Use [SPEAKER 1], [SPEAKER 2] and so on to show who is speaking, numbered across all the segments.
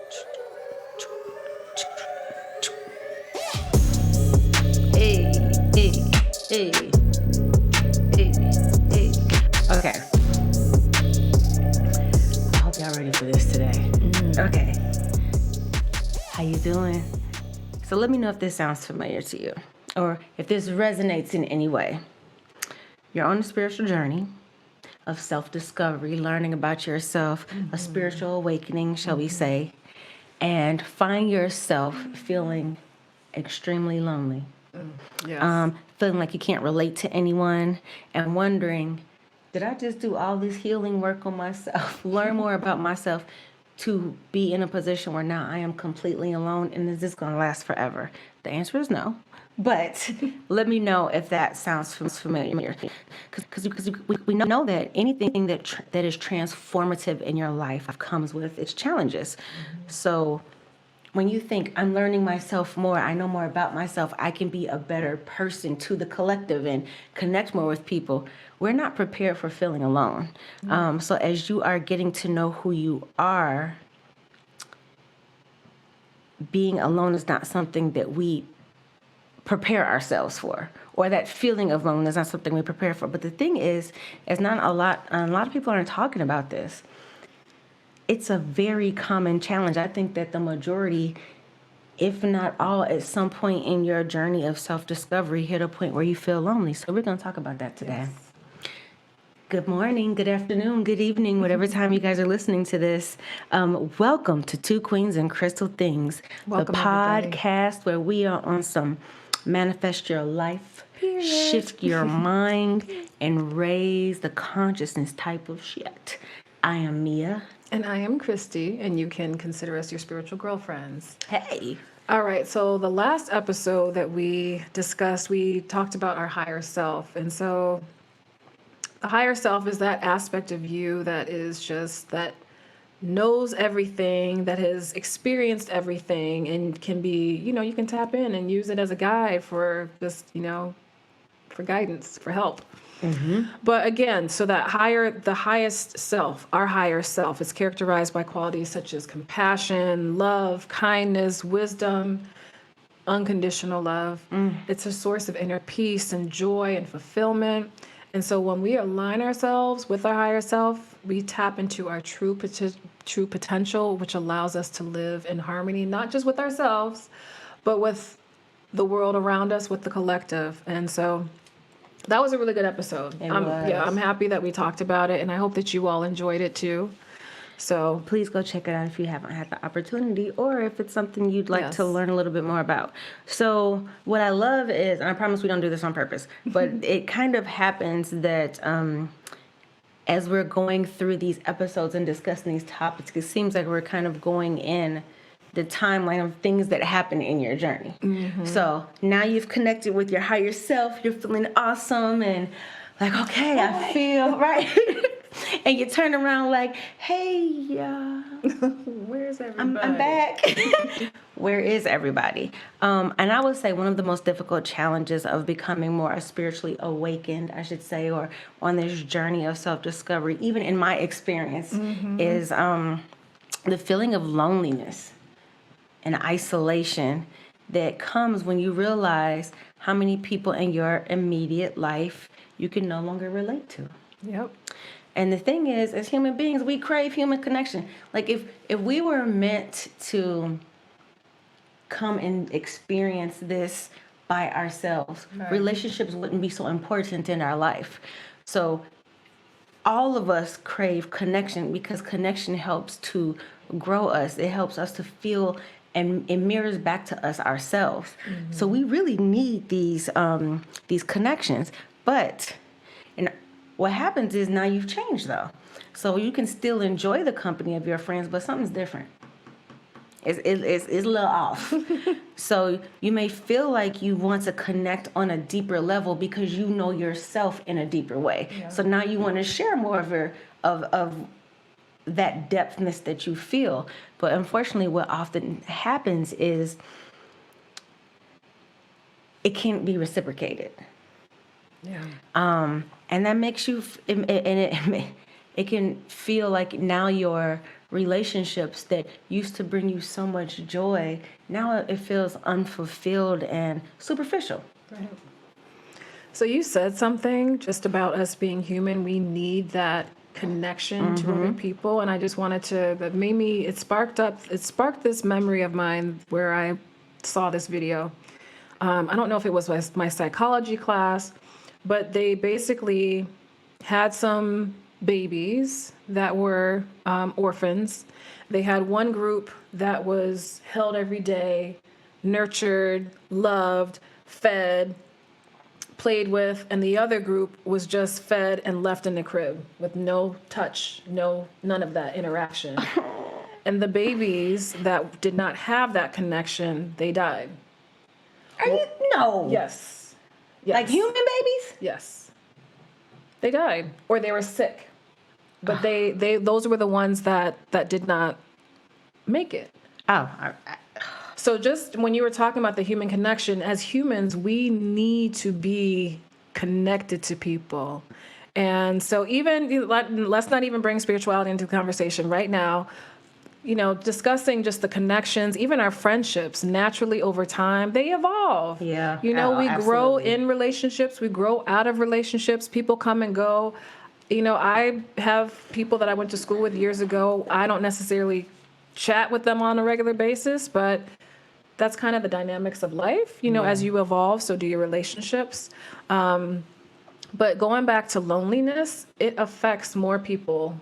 [SPEAKER 1] Hey, hey, hey, hey, hey. Okay. I hope y'all ready for this today. Okay. How you doing? So let me know if this sounds familiar to you or if this resonates in any way. You're on a spiritual journey of self-discovery, learning about yourself, a spiritual awakening, shall we say, and find yourself feeling extremely lonely.
[SPEAKER 2] Yes.
[SPEAKER 1] Feeling like you can't relate to anyone and wondering, did I just do all this healing work on myself, learn more about myself to be in a position where now I am completely alone, and is this going to last forever? The answer is no. But let me know if that sounds familiar. Because we know that anything that is transformative in your life comes with its challenges. So when you think, I'm learning myself more, I know more about myself, I can be a better person to the collective and connect more with people, we're not prepared for feeling alone. So as you are getting to know who you are, being alone is not something that we prepare ourselves for, or that feeling of loneliness is not something we prepare for. But the thing is not a lot of people aren't talking about this. It's a very common challenge. I think that the majority, if not all, at some point in your journey of self-discovery, hit a point where you feel lonely. So we're going to talk about that today.
[SPEAKER 2] Yes.
[SPEAKER 1] Good morning, good afternoon, good evening, whatever time you guys are listening to this. Welcome to Two Queens and Crystal Things,
[SPEAKER 2] Welcome,
[SPEAKER 1] the
[SPEAKER 2] everybody.
[SPEAKER 1] podcast where we are on some manifest your life,
[SPEAKER 2] Period.
[SPEAKER 1] shift your mind, and raise the consciousness type of shit. I am Mia.
[SPEAKER 2] And I am Christy, and you can consider us your spiritual girlfriends.
[SPEAKER 1] Hey.
[SPEAKER 2] All right, so the last episode that we discussed, we talked about our higher self. And so the higher self is that aspect of you that is just that knows everything, that has experienced everything, and can be, you can tap in and use it as a guide for just, for guidance, for help. But again, so the highest self, our higher self, is characterized by qualities such as compassion, love, kindness, wisdom, unconditional love. It's a source of inner peace and joy and fulfillment. And so when we align ourselves with our higher self, we tap into our true potential, which allows us to live in harmony, not just with ourselves, but with the world around us, with the collective. And so that was a really good episode. I'm happy that we talked about it, and I hope that you all enjoyed it too. So
[SPEAKER 1] Please go check it out if you haven't had the opportunity, or if it's something you'd like to learn a little bit more about. So what I love is, and I promise we don't do this on purpose, but it kind of happens that as we're going through these episodes and discussing these topics, it seems like we're kind of going in the timeline of things that happen in your journey. So now you've connected with your higher self, you're feeling awesome and like, okay, I feel right. And you turn around like, hey,
[SPEAKER 2] where's everybody?
[SPEAKER 1] I'm back. Where is everybody? And I would say one of the most difficult challenges of becoming more spiritually awakened, I should say, or on this journey of self-discovery, even in my experience, is the feeling of loneliness and isolation that comes when you realize how many people in your immediate life you can no longer relate to.
[SPEAKER 2] Yep.
[SPEAKER 1] And the thing is, as human beings, we crave human connection. Like if we were meant to come and experience this by ourselves, relationships wouldn't be so important in our life. So all of us crave connection because connection helps to grow us. It helps us to feel, and it mirrors back to us ourselves. So we really need these connections. But what happens is now you've changed though. So you can still enjoy the company of your friends, but something's different. It's a little off. So you may feel like you want to connect on a deeper level because you know yourself in a deeper way. Yeah. So now you want to share more of that depthness that you feel. But unfortunately, what often happens is it can't be reciprocated.
[SPEAKER 2] Yeah.
[SPEAKER 1] And that makes you, it can feel like now your relationships that used to bring you so much joy, now it feels unfulfilled and superficial.
[SPEAKER 2] Right. So you said something just about us being human. We need that connection to other people, and I just wanted to. That made me. It sparked this memory of mine where I saw this video. I don't know if it was my psychology class, but they basically had some babies that were orphans. They had one group that was held every day, nurtured, loved, fed, played with, and the other group was just fed and left in the crib with no touch, none of that interaction. And the babies that did not have that connection, they died.
[SPEAKER 1] Are you no?
[SPEAKER 2] Yes.
[SPEAKER 1] Like human babies?
[SPEAKER 2] Yes. They died, or they were sick, but those were the ones that did not make it.
[SPEAKER 1] Oh,
[SPEAKER 2] So just when you were talking about the human connection, as humans, we need to be connected to people. And so let's not even bring spirituality into the conversation right now. Discussing just the connections, even our friendships, naturally over time, they evolve.
[SPEAKER 1] Yeah.
[SPEAKER 2] We
[SPEAKER 1] Absolutely.
[SPEAKER 2] grow in relationships, we grow out of relationships, people come and go. I have people that I went to school with years ago. I don't necessarily chat with them on a regular basis, but that's kind of the dynamics of life. As you evolve, so do your relationships. But going back to loneliness, it affects more people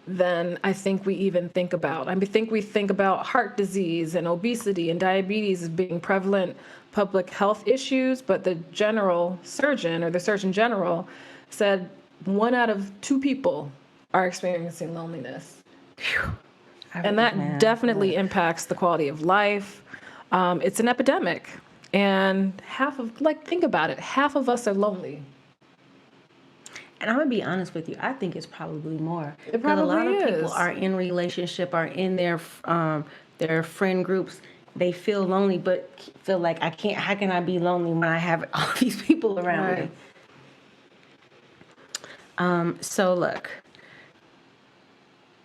[SPEAKER 2] than I think we even think about. I think we think about heart disease and obesity and diabetes as being prevalent public health issues, but the general surgeon or the Surgeon General said 1 out of 2 people are experiencing loneliness. And that definitely impacts the quality of life. It's an epidemic. And think about it, half of us are lonely.
[SPEAKER 1] And I'm gonna be honest with you. I think it's probably more.
[SPEAKER 2] It probably
[SPEAKER 1] a lot of people
[SPEAKER 2] is.
[SPEAKER 1] are in relationship, are in their friend groups. They feel lonely, but feel like I can't. How can I be lonely when I have all these people around me? So look,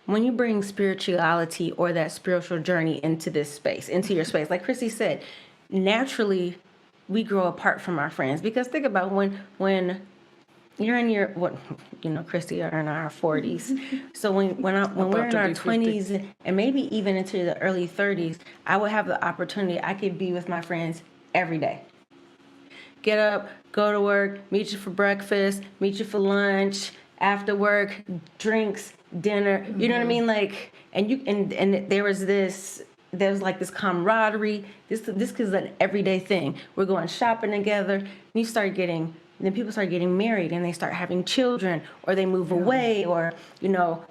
[SPEAKER 1] when you bring spirituality or that spiritual journey into this space, into your space, like Chrissy said, naturally we grow apart from our friends, because think about when you're in your Christy are in our 40s. So when we're in our 20s and maybe even into the early 30s, I would have the opportunity. I could be with my friends every day. Get up, go to work, meet you for breakfast, meet you for lunch, after work, drinks, dinner. You know what I mean? Like, and there was this camaraderie. This is an everyday thing. We're going shopping together, and then people start getting married and they start having children, or they move away, or,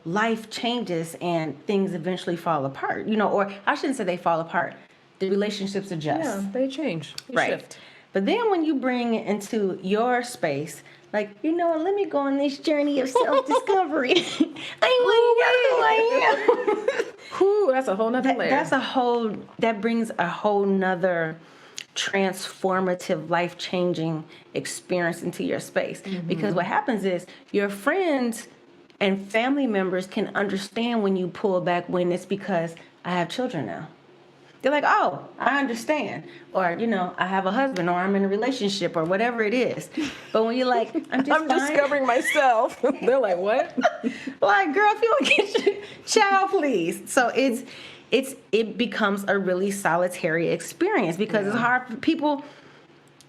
[SPEAKER 1] life changes and things eventually fall apart, or I shouldn't say they fall apart. The relationships adjust.
[SPEAKER 2] Yeah, they change.
[SPEAKER 1] Right.
[SPEAKER 2] Shift.
[SPEAKER 1] But then when you bring it into your space, like, let me go on this journey of self-discovery. I want to know who I am.
[SPEAKER 2] Whew, that's a whole nother layer.
[SPEAKER 1] That brings a whole nother transformative, life-changing experience into your space. Because what happens is your friends and family members can understand when you pull back, when it's because I have children now. They're like, oh, I understand. Or, I have a husband, or I'm in a relationship, or whatever it is. But when you're like, I'm
[SPEAKER 2] discovering myself. They're like, what?
[SPEAKER 1] Like, girl, if you don't get your child, please. So it becomes a really solitary experience, because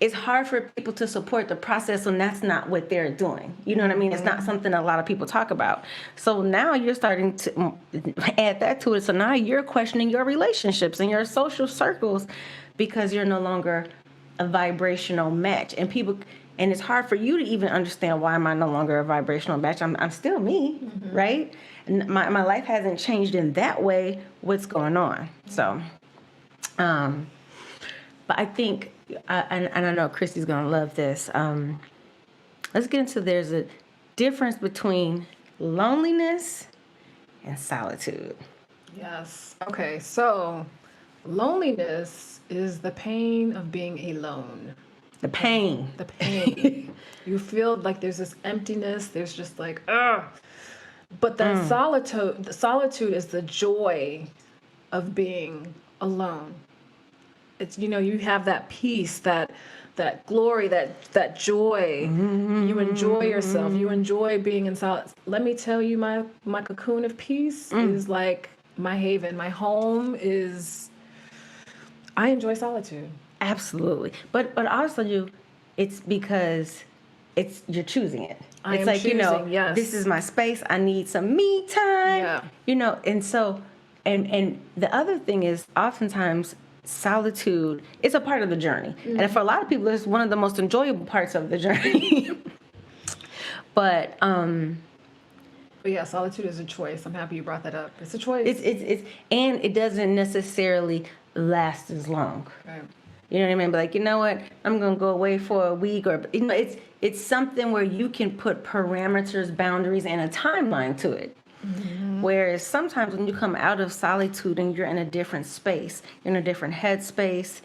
[SPEAKER 1] it's hard for people to support the process when that's not what they're doing. You know what I mean? It's not something a lot of people talk about. So now you're starting to add that to it. So now you're questioning your relationships and your social circles, because you're no longer a vibrational match. And it's hard for you to even understand, why am I no longer a vibrational match? I'm still me, right? And my life hasn't changed in that way. What's going on? So, but I think, and I know Christy's gonna love this. Let's get into, there's a difference between loneliness and solitude.
[SPEAKER 2] Yes. Okay, so loneliness is the pain of being alone.
[SPEAKER 1] The pain.
[SPEAKER 2] The pain. You feel like there's this emptiness. There's just like, ugh. But that solitude is the joy of being alone. It's, you have that peace, that glory, that joy. You enjoy yourself. You enjoy being in silence. Let me tell you, my cocoon of peace is like my haven. My home is. I enjoy solitude.
[SPEAKER 1] Absolutely. But also it's because you're choosing it.
[SPEAKER 2] I
[SPEAKER 1] It's
[SPEAKER 2] am
[SPEAKER 1] like,
[SPEAKER 2] choosing, yes.
[SPEAKER 1] this is my space. I need some me time.
[SPEAKER 2] Yeah.
[SPEAKER 1] And so and the other thing is oftentimes solitude is a part of the journey. And for a lot of people it's one of the most enjoyable parts of the journey. But
[SPEAKER 2] But yeah, solitude is a choice. I'm happy you brought that up. It's a choice.
[SPEAKER 1] it's and it doesn't necessarily last as long.
[SPEAKER 2] Right.
[SPEAKER 1] You know what I mean? But like, you know what? I'm gonna go away for a week, or it's something where you can put parameters, boundaries, and a timeline to it. Whereas sometimes when you come out of solitude and you're in a different space, you're in a different headspace,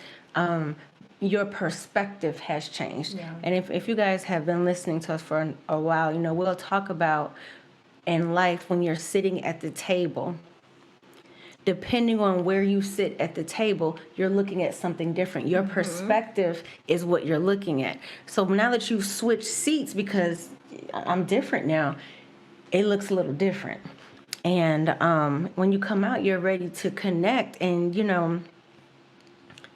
[SPEAKER 1] your perspective has changed.
[SPEAKER 2] Yeah.
[SPEAKER 1] And if you guys have been listening to us for a while, we'll talk about in life when you're sitting at the table. Depending on where you sit at the table, you're looking at something different. Your perspective is what you're looking at. So now that you've switched seats, because I'm different now, it looks a little different. And when you come out, you're ready to connect, and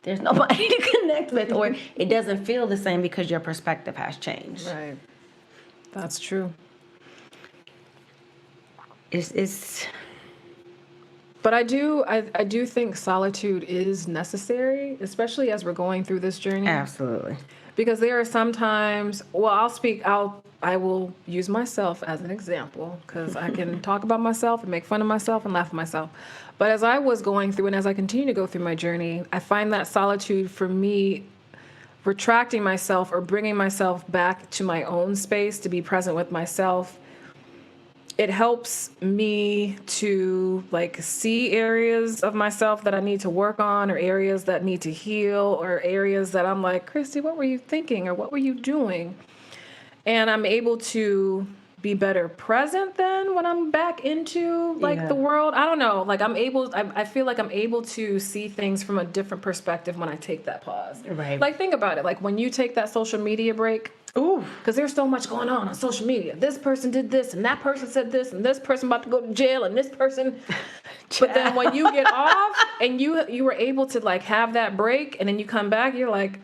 [SPEAKER 1] there's nobody to connect with, or it doesn't feel the same because your perspective has changed.
[SPEAKER 2] Right. That's true.
[SPEAKER 1] It's
[SPEAKER 2] But I do think solitude is necessary, especially as we're going through this journey.
[SPEAKER 1] absolutely.
[SPEAKER 2] Because there are some times, well, I will use myself as an example, because I can talk about myself and make fun of myself and laugh at myself. But as I was going through and as I continue to go through my journey, I find that solitude for me, retracting myself or bringing myself back to my own space to be present with myself, it helps me to see areas of myself that I need to work on, or areas that need to heal, or areas that I'm like, Christy, what were you thinking, or what were you doing? And I'm able to be better present then when I'm back into the world. I don't know. I feel like I'm able to see things from a different perspective when I take that pause.
[SPEAKER 1] Right.
[SPEAKER 2] Think about it. When you take that social media break,
[SPEAKER 1] Ooh.
[SPEAKER 2] because there's so much going on social media. This person did this, and that person said this, and this person about to go to jail, and this person. But then when you get off and you were able to have that break, and then you come back, you're like,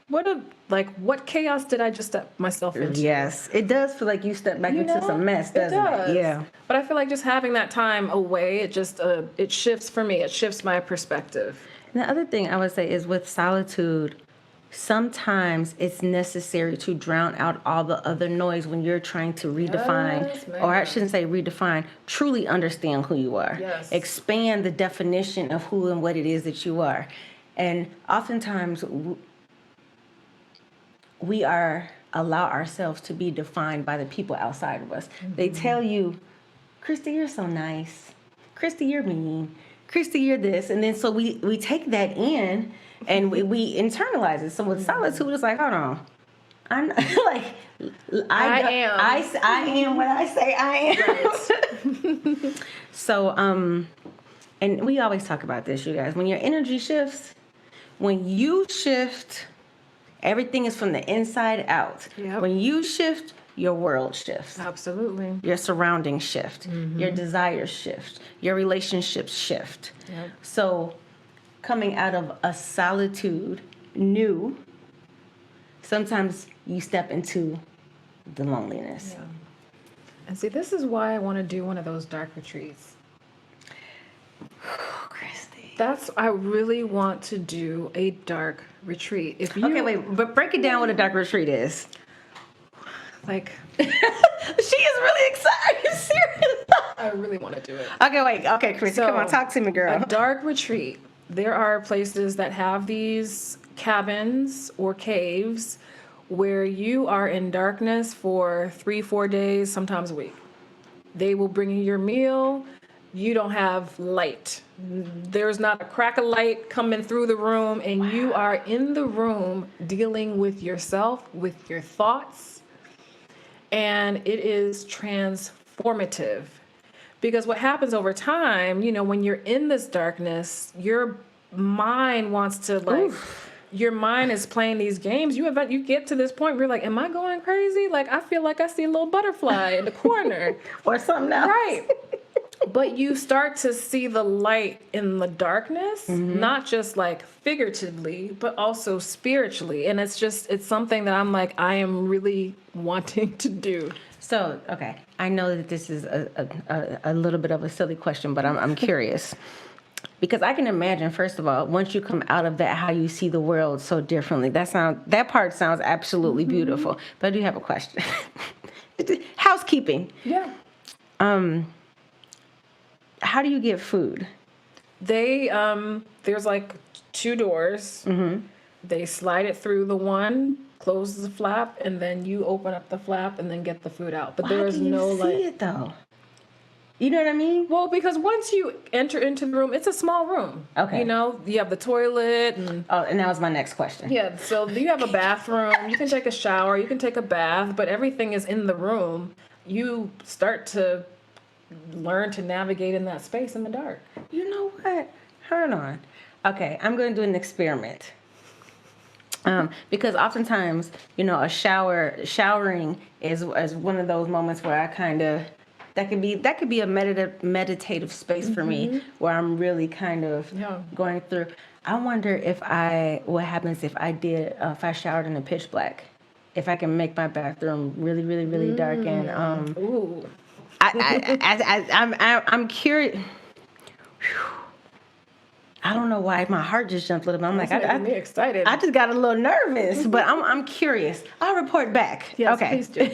[SPEAKER 2] what chaos did I just step myself into?
[SPEAKER 1] Yes, it does feel like you step back into some mess, doesn't it? Yeah.
[SPEAKER 2] But I feel like just having that time away, it just it shifts for me. It shifts my perspective.
[SPEAKER 1] And the other thing I would say is with solitude, sometimes it's necessary to drown out all the other noise when you're trying to redefine,
[SPEAKER 2] Yes, ma'am.
[SPEAKER 1] or I shouldn't say redefine, truly understand who you are.
[SPEAKER 2] Yes.
[SPEAKER 1] Expand the definition of who and what it is that you are. And oftentimes we allow ourselves to be defined by the people outside of us. They tell you, Christy, you're so nice. Christy, you're mean. Christy, you're this. And then so we take that in and we internalize it. So with solitude, it's like, hold on. I'm like, I am what I say I am. Right. So, and we always talk about this, you guys. When your energy shifts, when you shift, everything is from the inside out.
[SPEAKER 2] Yep.
[SPEAKER 1] When you shift, your world shifts.
[SPEAKER 2] Absolutely.
[SPEAKER 1] Your surroundings shift. Your desires shift. Your relationships shift.
[SPEAKER 2] Yep.
[SPEAKER 1] So coming out of a solitude, sometimes you step into the loneliness.
[SPEAKER 2] Yeah. And see, this is why I want to do one of those dark retreats.
[SPEAKER 1] Christy.
[SPEAKER 2] I really want to do a dark retreat.
[SPEAKER 1] Okay, wait, but break it down what a dark retreat is. She is really excited. Are you serious?
[SPEAKER 2] I really want to do it.
[SPEAKER 1] Okay, Christy, come on, talk to me, girl.
[SPEAKER 2] A dark retreat. There are places that have these cabins or caves where you are in darkness for 3-4 days, sometimes a week. They will bring you your meal. You don't have light. There's not a crack of light coming through the room, and you are in the room dealing with yourself, with your thoughts, and it is transformative. transformative. Because what happens over time, when you're in this darkness, your mind wants to your mind is playing these games. You get to this point where you're like, am I going crazy? Like, I feel like I see a little butterfly in the corner.
[SPEAKER 1] Or something else.
[SPEAKER 2] Right. But you start to see the light in the darkness, not just like figuratively, but also spiritually. And it's something that I'm like, I am really wanting to do.
[SPEAKER 1] So, okay, I know that this is a little bit of a silly question, but I'm curious. Because I can imagine, first of all, once you come out of that, how you see the world so differently. That part sounds absolutely beautiful. But I do have a question. Housekeeping.
[SPEAKER 2] Yeah.
[SPEAKER 1] How do you get food?
[SPEAKER 2] There's like 2 doors. They slide it through the one, close the flap, and then you open up the flap and then get the food out. But there is no
[SPEAKER 1] see it though? You know what I mean?
[SPEAKER 2] Well, because once you enter into the room, it's a small room.
[SPEAKER 1] Okay.
[SPEAKER 2] You have the toilet and
[SPEAKER 1] and that was my next question.
[SPEAKER 2] Yeah, so you have a bathroom, you can take a shower, you can take a bath, but everything is in the room. You start to learn to navigate in that space in the dark.
[SPEAKER 1] You know what? Hold on. Okay, I'm going to do an experiment. Because oftentimes, showering is one of those moments where I kind of, that could be a meditative space for me, where I'm really kind of going through. I wonder what happens if I showered in the pitch black, if I can make my bathroom really, really, really dark and
[SPEAKER 2] Ooh.
[SPEAKER 1] I'm curious. I don't know why my heart just jumped a little bit. I'm
[SPEAKER 2] I'm excited.
[SPEAKER 1] I just got a little nervous, but I'm curious. I'll report back.
[SPEAKER 2] Yes,
[SPEAKER 1] okay.
[SPEAKER 2] Please do.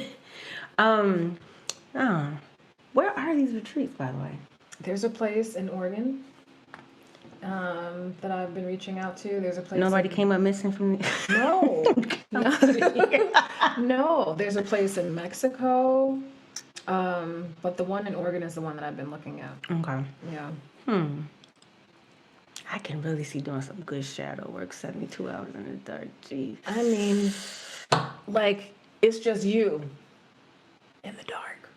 [SPEAKER 1] Where are these retreats, by the way?
[SPEAKER 2] There's a place in Oregon that I've been reaching out to. There's a place.
[SPEAKER 1] Nobody came up missing from the.
[SPEAKER 2] No. No. There's a place in Mexico, but the one in Oregon is the one that I've been looking at.
[SPEAKER 1] Okay.
[SPEAKER 2] Yeah.
[SPEAKER 1] I can really see doing some good shadow work, 72 hours in the dark. Jeez.
[SPEAKER 2] I mean, like, it's just you in the dark.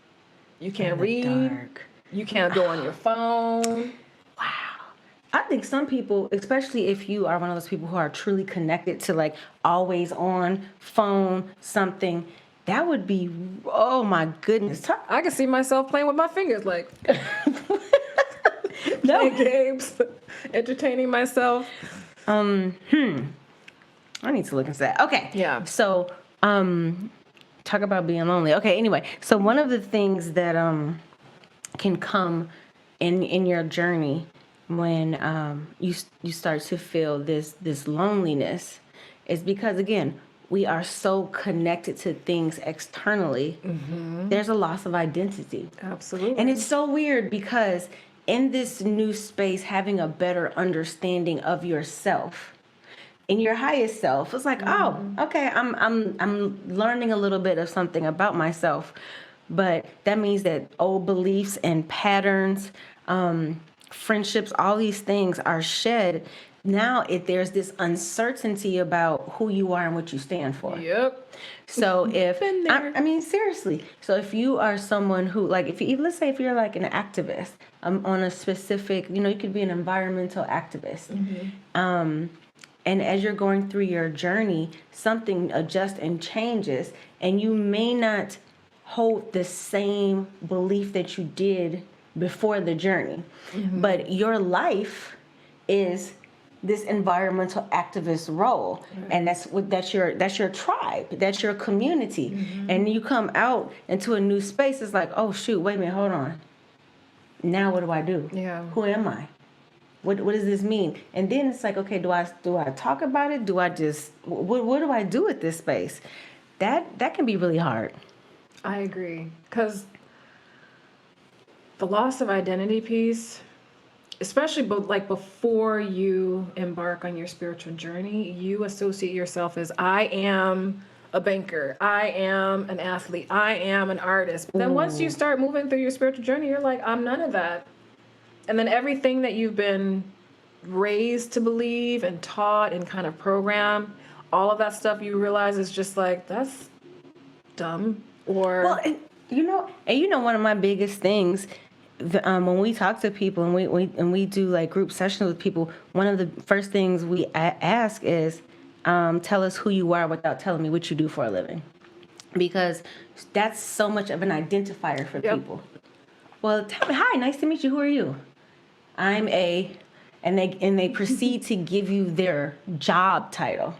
[SPEAKER 2] You can't read.
[SPEAKER 1] Dark.
[SPEAKER 2] You can't go on your phone.
[SPEAKER 1] Wow. I think some people, especially if you are one of those people who are truly connected to like always on phone, something, that would be, oh my goodness.
[SPEAKER 2] I can see myself playing with my fingers, like,
[SPEAKER 1] No.
[SPEAKER 2] playing games, entertaining myself.
[SPEAKER 1] I need to look into that. Okay.
[SPEAKER 2] Yeah.
[SPEAKER 1] So, talk about being lonely. Okay. Anyway, so one of the things that can come in your journey when you start to feel this loneliness is because, again, we are so connected to things externally. There's a loss of identity.
[SPEAKER 2] Absolutely.
[SPEAKER 1] And it's so weird because in this new space, having a better understanding of yourself, in your highest self, it's like, oh, okay, I'm learning a little bit of something about myself, but that means that old beliefs and patterns, friendships, all these things are shed. Now there's this uncertainty about who you are and what you stand for.
[SPEAKER 2] Yep.
[SPEAKER 1] So if
[SPEAKER 2] Been there.
[SPEAKER 1] I mean seriously, so if you are someone who like let's say if you're like an activist on a specific, you could be an environmental activist. And as you're going through your journey, something adjusts and changes, and you may not hold the same belief that you did before the journey, but your life is this environmental activist role, and that's your tribe, that's your community, and you come out into a new space. It's like, oh shoot, wait a minute, hold on. Now what do I do?
[SPEAKER 2] Yeah.
[SPEAKER 1] Who am I? What does this mean? And then it's like, okay, do I talk about it? Do I just what do I do with this space? That can be really hard.
[SPEAKER 2] I agree. Because the loss of identity piece, especially like before you embark on your spiritual journey, you associate yourself as, I am a banker, I am an athlete, I am an artist. But then once you start moving through your spiritual journey, you're like, I'm none of that. And then everything that you've been raised to believe and taught and kind of programmed, all of that stuff you realize is just like, that's dumb. Or
[SPEAKER 1] Well, One of my biggest things, when we talk to people and we do like group sessions with people, one of the first things we ask is, tell us who you are without telling me what you do for a living, because that's so much of an identifier for
[SPEAKER 2] Yep.
[SPEAKER 1] people. Well, tell me, hi, nice to meet you. Who are you? I'm a, and they proceed to give you their job title.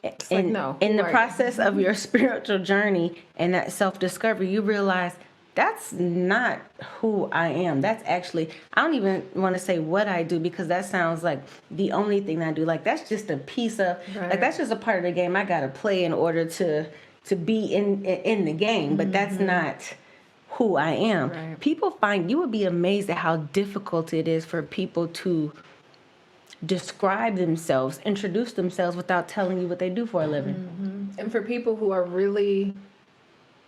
[SPEAKER 2] It's like, no.
[SPEAKER 1] In
[SPEAKER 2] who
[SPEAKER 1] the
[SPEAKER 2] are you?
[SPEAKER 1] process of your spiritual journey and that self-discovery, you realize that's not who I am. That's actually, I don't even want to say what I do, because that sounds like the only thing I do. Like, that's just a piece of,
[SPEAKER 2] Right.
[SPEAKER 1] like, that's just a part of the game I got to play in order to be in the game. But that's not who I am.
[SPEAKER 2] Right.
[SPEAKER 1] People find, you would be amazed at how difficult it is for people to describe themselves, introduce themselves without telling you what they do for a living.
[SPEAKER 2] And for people who are really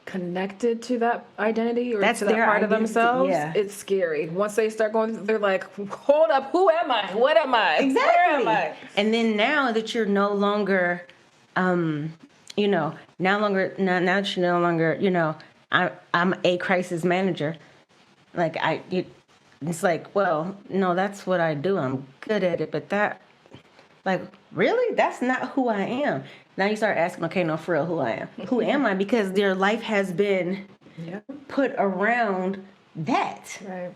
[SPEAKER 2] connected to that identity or
[SPEAKER 1] That's
[SPEAKER 2] to that
[SPEAKER 1] their
[SPEAKER 2] part of
[SPEAKER 1] identity,
[SPEAKER 2] themselves,
[SPEAKER 1] yeah.
[SPEAKER 2] it's scary. Once they start going, they're like, hold up, who am I? What am I?
[SPEAKER 1] Exactly.
[SPEAKER 2] Where am I?
[SPEAKER 1] And then now that you're no longer, now that you're no longer, I'm a crisis manager. Like it's like, well, no, that's what I do. I'm good at it, but that, like, really, that's not who I am. Now you start asking, okay, no, for real, who I am. Who am I? Because their life has been put around that.
[SPEAKER 2] Right.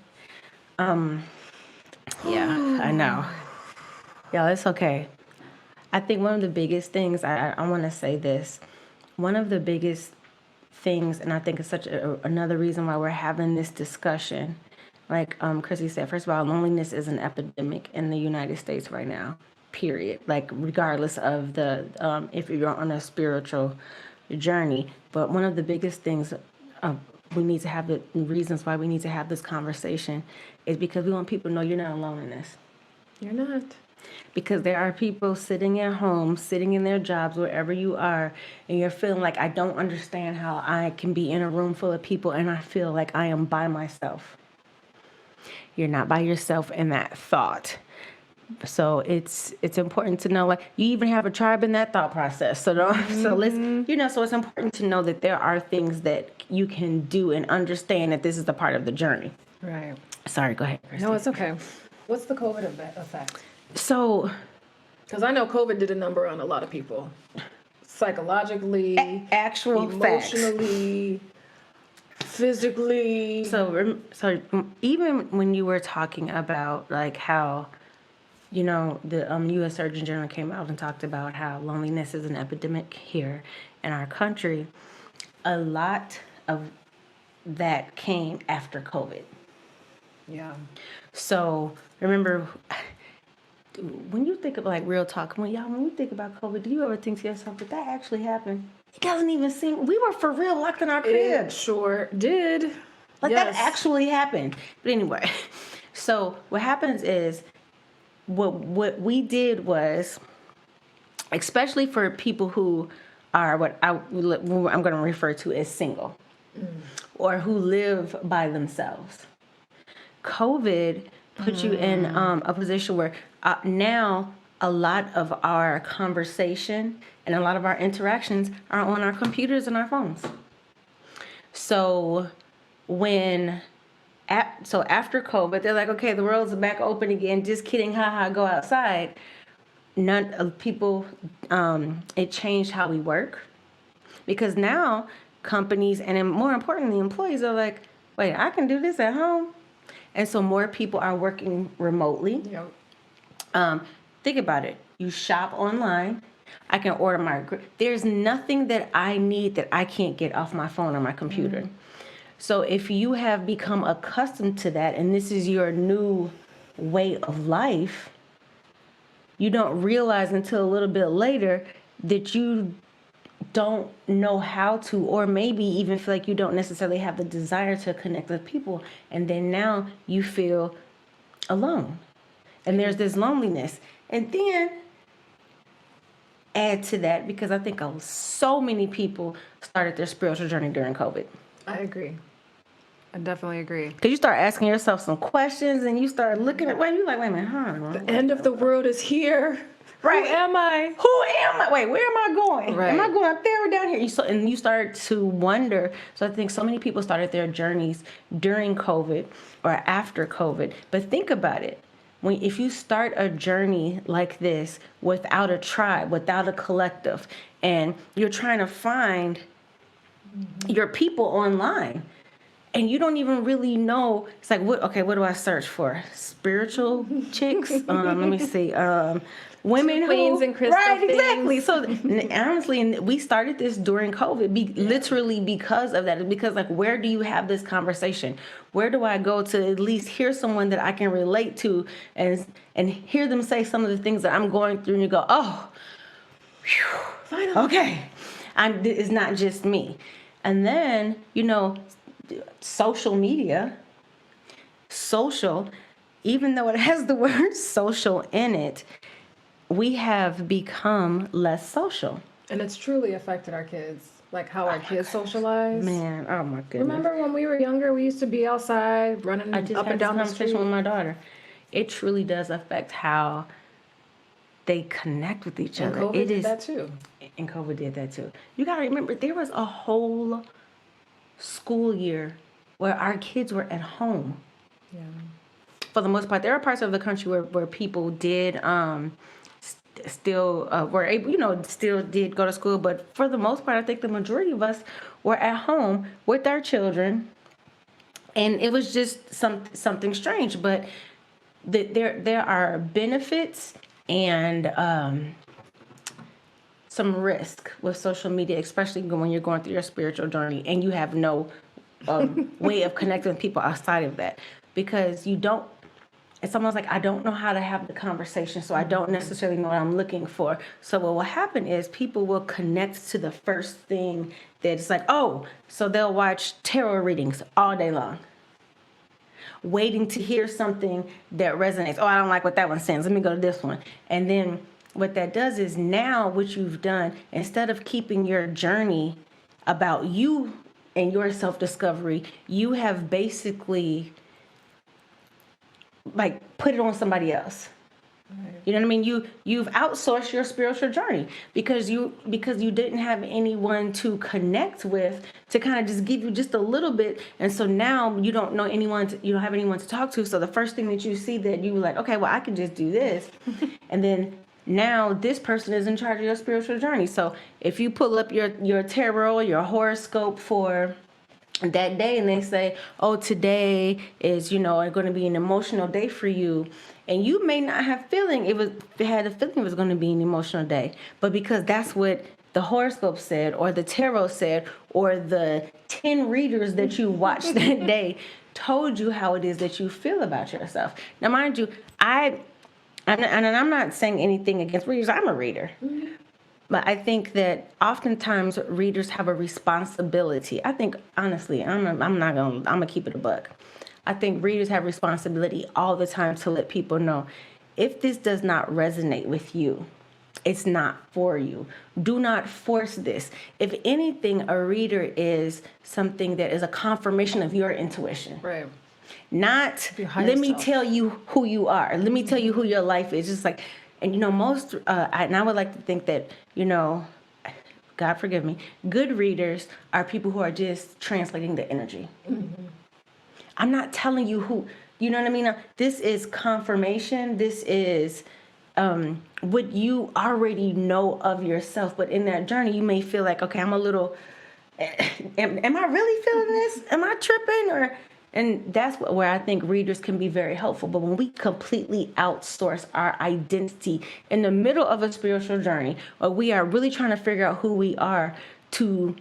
[SPEAKER 1] Yeah, I know. Yeah, it's okay. I think one of the biggest things, I want to say this, one of the biggest things, and I think it's such another reason why we're having this discussion, like Chrissy said, first of all, loneliness is an epidemic in the United States right now, period. Like, regardless of the, if you're on a spiritual journey. But one of the biggest things we need to have, the reasons why we need to have this conversation, is because we want people to know you're not alone in this.
[SPEAKER 2] You're not.
[SPEAKER 1] Because there are people sitting at home, sitting in their jobs, wherever you are, and you're feeling like, I don't understand how I can be in a room full of people and I feel like I am by myself. You're not by yourself in that thought. So it's important to know, like, you even have a tribe in that thought process. So so it's important to know that there are things that you can do and understand that this is a part of the journey.
[SPEAKER 2] Right.
[SPEAKER 1] Sorry, go ahead, Christy.
[SPEAKER 2] No, it's okay. What's the COVID effect?
[SPEAKER 1] So,
[SPEAKER 2] Because I know COVID did a number on a lot of people. Psychologically,
[SPEAKER 1] actual facts.
[SPEAKER 2] emotionally, physically.
[SPEAKER 1] So even when you were talking about, like, how, the U.S. Surgeon General came out and talked about how loneliness is an epidemic here in our country, a lot of that came after COVID.
[SPEAKER 2] Yeah.
[SPEAKER 1] So remember, when you think of, like, real talk, when you think about COVID, do you ever think to yourself, did that actually happen? It doesn't even seem, we were for real locked in our
[SPEAKER 2] It
[SPEAKER 1] cribs.
[SPEAKER 2] sure did.
[SPEAKER 1] Like,
[SPEAKER 2] Yes.
[SPEAKER 1] that actually happened. But anyway, so what happens is, what we did was, especially for people who are what I'm going to refer to as single, or who live by themselves, COVID put you in a position where now a lot of our conversation and a lot of our interactions are on our computers and our phones. So after COVID, they're like, okay, the world's back open again. Just kidding, haha, go outside. None of people, it changed how we work, because now companies, and then more importantly, employees are like, wait, I can do this at home. And so more people are working remotely.
[SPEAKER 2] Yep.
[SPEAKER 1] Think about it. You shop online. I can order there's nothing that I need that I can't get off my phone or my computer. So if you have become accustomed to that, and this is your new way of life, you don't realize until a little bit later that you don't know how to, or maybe even feel like you don't necessarily have the desire to connect with people. And then now you feel alone. And there's this loneliness. And then add to that, because I think so many people started their spiritual journey during COVID.
[SPEAKER 2] I agree. I definitely agree.
[SPEAKER 1] Because you start asking yourself some questions and you start looking at, you're like, wait a minute,
[SPEAKER 2] The end of the world is here.
[SPEAKER 1] Right.
[SPEAKER 2] Who am I?
[SPEAKER 1] Who am I? Wait, where am I going?
[SPEAKER 2] Right.
[SPEAKER 1] Am I going up there or down here? And you start to wonder. So I think so many people started their journeys during COVID or after COVID. But think about it. If you start a journey like this without a tribe, without a collective, and you're trying to find your people online, and you don't even really know, it's like, what do I search for? Spiritual chicks? Let me see. Women who,
[SPEAKER 2] Queens and crystal
[SPEAKER 1] right,
[SPEAKER 2] things.
[SPEAKER 1] exactly. So honestly, and we started this during COVID, literally because of that. Because like, where do you have this conversation? Where do I go to at least hear someone that I can relate to and hear them say some of the things that I'm going through, and you go, oh, whew,
[SPEAKER 2] Finally.
[SPEAKER 1] okay, it's not just me. And then social media, even though it has the word social in it, we have become less social.
[SPEAKER 2] And it's truly affected our kids, like how our kids socialize.
[SPEAKER 1] Man, oh my goodness.
[SPEAKER 2] Remember when we were younger, we used to be outside running
[SPEAKER 1] I just
[SPEAKER 2] up
[SPEAKER 1] had
[SPEAKER 2] and
[SPEAKER 1] this
[SPEAKER 2] down the
[SPEAKER 1] conversation
[SPEAKER 2] street.
[SPEAKER 1] with my daughter. It truly does affect how they connect with each
[SPEAKER 2] And
[SPEAKER 1] other.
[SPEAKER 2] COVID did that too.
[SPEAKER 1] And COVID did that too. You gotta remember, there was a whole school year where our kids were at home.
[SPEAKER 2] Yeah.
[SPEAKER 1] For the most part, there are parts of the country where people did still were able, still did go to school, but for the most part, I think the majority of us were at home with our children, and it was just something strange. But there are benefits and some risk with social media, especially when you're going through your spiritual journey and you have no way of connecting with people outside of that, because you don't. It's almost like I don't know how to have the conversation, so I don't necessarily know what I'm looking for. So what will happen is people will connect to the first thing that's like, oh, so they'll watch tarot readings all day long, waiting to hear something that resonates. Oh, I don't like what that one says. Let me go to this one. And then what that does is, now what you've done, instead of keeping your journey about you and your self-discovery, you have basically like put it on somebody else. Right. You know what I mean? You've outsourced your spiritual journey because you didn't have anyone to connect with to kind of just give you just a little bit, and so now you don't know you don't have anyone to talk to. So the first thing that you see that you were like, okay, well, I can just do this, and then now this person is in charge of your spiritual journey. So if you pull up your tarot, your horoscope for that day, and they say, oh, today is going to be an emotional day for you, and you may not have had a feeling it was going to be an emotional day, but because that's what the horoscope said, or the tarot said, or the 10 readers that you watched that day told you how it is that you feel about yourself. Now, mind you, I'm not saying anything against readers. I'm a reader. Mm-hmm. But I think that oftentimes readers have a responsibility. I think, honestly, I'm gonna keep it a buck. I think readers have responsibility all the time to let people know, if this does not resonate with you, it's not for you. Do not force this. If anything, a reader is something that is a confirmation of your intuition.
[SPEAKER 2] Right.
[SPEAKER 1] Not, let me tell you who you are. Let me tell you who your life is. Just like, and most, and I would like to think that, God forgive me, good readers are people who are just translating the energy. Mm-hmm. I'm not telling you who, you know what I mean? This is confirmation. This is what you already know of yourself. But in that journey, you may feel like, okay, I'm a little, am I really feeling this? Am I tripping? And that's where I think readers can be very helpful. But when we completely outsource our identity in the middle of a spiritual journey, or we are really trying to figure out who we are, to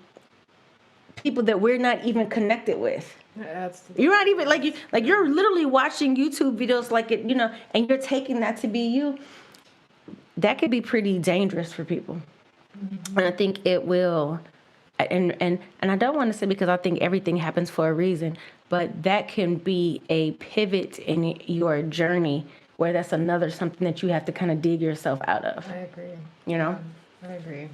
[SPEAKER 1] people that we're not even connected with. You're not even you're literally watching YouTube videos and you're taking that to be you. That could be pretty dangerous for people. Mm-hmm. And I think it will. And I don't want to say because I think everything happens for a reason, but that can be a pivot in your journey where that's another something that you have to kind of dig yourself out of.
[SPEAKER 2] I agree.
[SPEAKER 1] I
[SPEAKER 2] agree.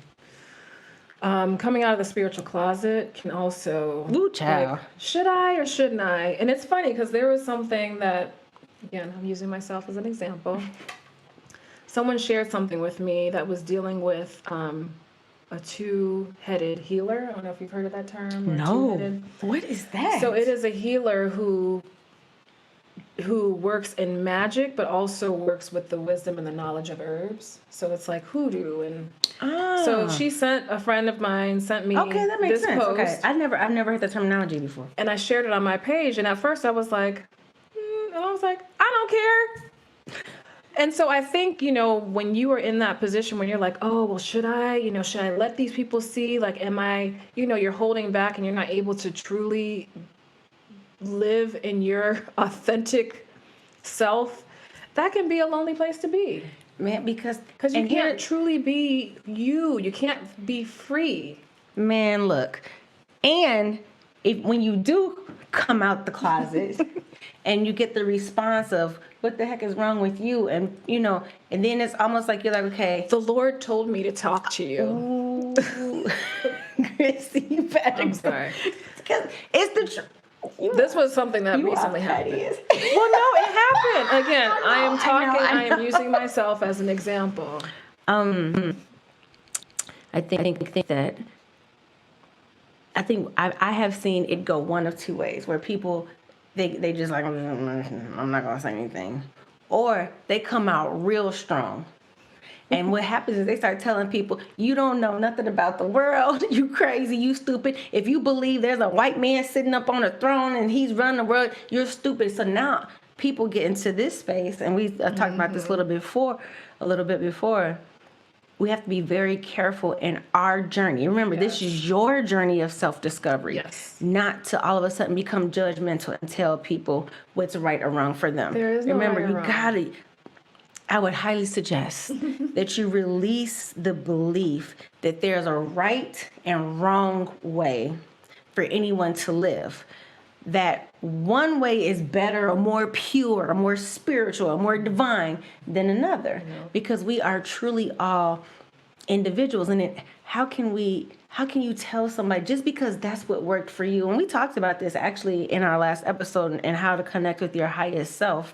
[SPEAKER 2] Coming out of the spiritual closet can also, should I or shouldn't I? And it's funny because there was something that, again, I'm using myself as an example. someone shared something with me that was dealing with a two-headed healer. I don't know if you've heard of that term. Or
[SPEAKER 1] No.
[SPEAKER 2] two-headed.
[SPEAKER 1] What is that?
[SPEAKER 2] So it is a healer who works in magic, but also works with the wisdom and the knowledge of herbs. So it's like hoodoo, and so a friend of mine sent me
[SPEAKER 1] Okay, that makes
[SPEAKER 2] this
[SPEAKER 1] sense.
[SPEAKER 2] post,
[SPEAKER 1] Okay, I've never heard the terminology before.
[SPEAKER 2] and I shared it on my page. And at first I was like, I don't care. And so I think, when you are in that position when you're like, oh, well, should I let these people see? Like, am I, you're holding back and you're not able to truly live in your authentic self. That can be a lonely place to be.
[SPEAKER 1] Man, because
[SPEAKER 2] you can't truly be you. You can't be free.
[SPEAKER 1] Man, look. And when you do come out the closet and you get the response of what the heck is wrong with you, and and then it's almost like you're like, okay,
[SPEAKER 2] the Lord told me to talk to you.
[SPEAKER 1] Ooh. Chrissy, you better.
[SPEAKER 2] I'm sorry.
[SPEAKER 1] Because it's the truth.
[SPEAKER 2] This was something that recently happened.
[SPEAKER 1] Well,
[SPEAKER 2] no, it happened. Again, I am talking. I am using myself as an example.
[SPEAKER 1] I think I have seen it go one of two ways, where people they just like, I'm not gonna say anything, or they come out real strong. And what happens is they start telling people, you don't know nothing about the world. You crazy, you stupid. If you believe there's a white man sitting up on a throne and he's running the world, you're stupid. So now people get into this space, and we talked about this a little bit before. We have to be very careful in our journey. Remember, This is your journey of self-discovery.
[SPEAKER 2] Yes.
[SPEAKER 1] Not to all of a sudden become judgmental and tell people what's right or wrong for them.
[SPEAKER 2] There is no
[SPEAKER 1] Remember,
[SPEAKER 2] right or wrong.
[SPEAKER 1] I would highly suggest that you release the belief that there's a right and wrong way for anyone to live. That one way is better or more pure or more spiritual or more divine than another. Because we are truly all individuals. And how can you tell somebody just because that's what worked for you? And we talked about this actually in our last episode, and how to connect with your highest self.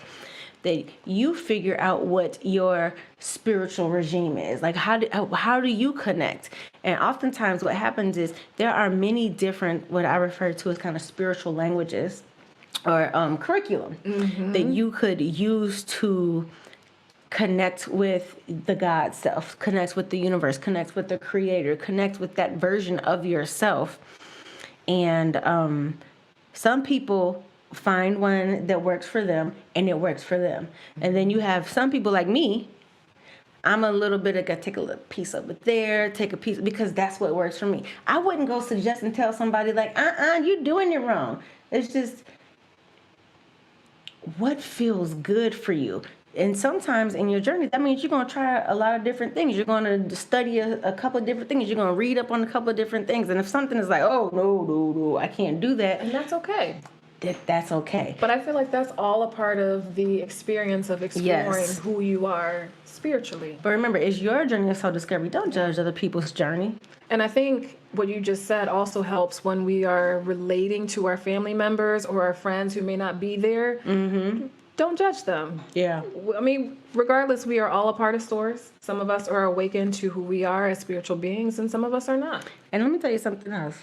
[SPEAKER 1] That you figure out what your spiritual regime is. Like, how do you connect? And oftentimes what happens is there are many different, what I refer to as kind of spiritual languages or curriculum that you could use to connect with the God self, connect with the universe, connect with the creator, connect with that version of yourself. And some people find one that works for them, and it works for them. And then you have some people like me. I'm a little bit like, I take a little piece of it there, take a piece, because that's what works for me. I wouldn't go suggest and tell somebody like, you're doing it wrong. It's just what feels good for you. And sometimes in your journey, that means you're going to try a lot of different things. You're going to study a couple of different things. You're going to read up on a couple of different things. And if something is like, oh, no, I can't do that.
[SPEAKER 2] And that's okay.
[SPEAKER 1] That's okay.
[SPEAKER 2] But I feel like that's all a part of the experience of exploring who you are spiritually.
[SPEAKER 1] But remember, it's your journey of self-discovery. Don't judge other people's journey.
[SPEAKER 2] And I think what you just said also helps when we are relating to our family members or our friends who may not be there. Mm-hmm. Don't judge them.
[SPEAKER 1] Yeah.
[SPEAKER 2] I mean, regardless, we are all a part of source. Some of us are awakened to who we are as spiritual beings, and some of us are not.
[SPEAKER 1] And let me tell you something else.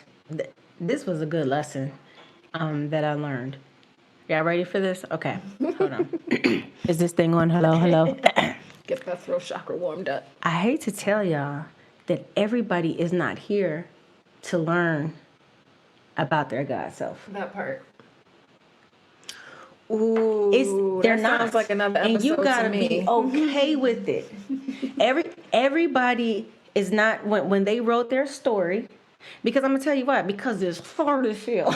[SPEAKER 1] This was a good lesson that I learned. Y'all ready for this? Okay. Hold on. Is this thing on? Hello?
[SPEAKER 2] Get that throat chakra warmed up.
[SPEAKER 1] I hate to tell y'all that everybody is not here to learn about their God self.
[SPEAKER 2] That part. Ooh,
[SPEAKER 1] They're
[SPEAKER 2] that
[SPEAKER 1] not.
[SPEAKER 2] sounds like another episode.
[SPEAKER 1] And you gotta
[SPEAKER 2] to me.
[SPEAKER 1] be okay with it. Everybody is not when they wrote their story, because I'm gonna tell you why. Because it's hard as hell.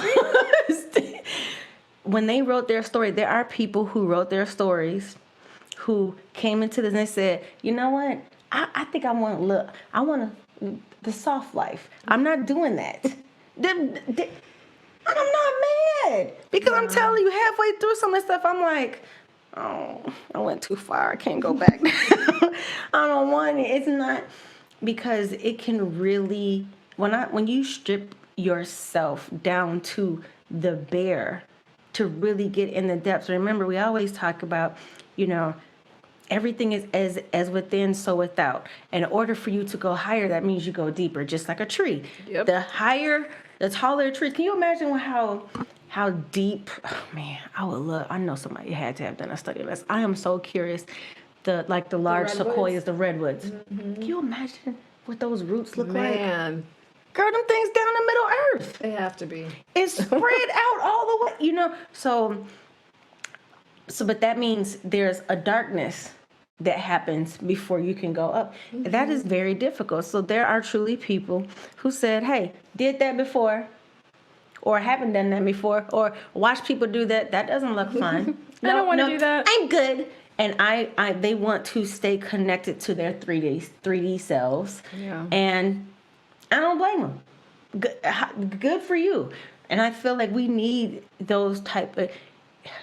[SPEAKER 1] When they wrote their story, there are people who wrote their stories who came into this and they said, you know what? I think I want the soft life. I'm not doing that. I'm not mad, because I'm telling you, halfway through some of this stuff, I'm like, oh, I went too far. I can't go back. I don't want it. It's not, because it can really, when you strip yourself down to the bare, to really get in the depths. Remember, we always talk about, everything is as within, so without. In order for you to go higher, that means you go deeper, just like a tree.
[SPEAKER 2] Yep.
[SPEAKER 1] The taller tree. Can you imagine how deep? Oh man, I know somebody had to have done a study on this. I am so curious. The large
[SPEAKER 2] redwoods?
[SPEAKER 1] sequoias, the redwoods. Can you imagine what those roots look like?
[SPEAKER 2] Man,
[SPEAKER 1] Girl, them things down the middle earth.
[SPEAKER 2] they have to be.
[SPEAKER 1] It's spread out all the way, So, but that means there's a darkness that happens before you can go up. That is very difficult. So there are truly people who said, hey, did that before, or haven't done that before, or watch people do that. That doesn't look fun.
[SPEAKER 2] I don't want to do that.
[SPEAKER 1] I'm good. And they want to stay connected to their 3D selves.
[SPEAKER 2] Yeah.
[SPEAKER 1] And I don't blame them. Good for you. And I feel like we need those type of.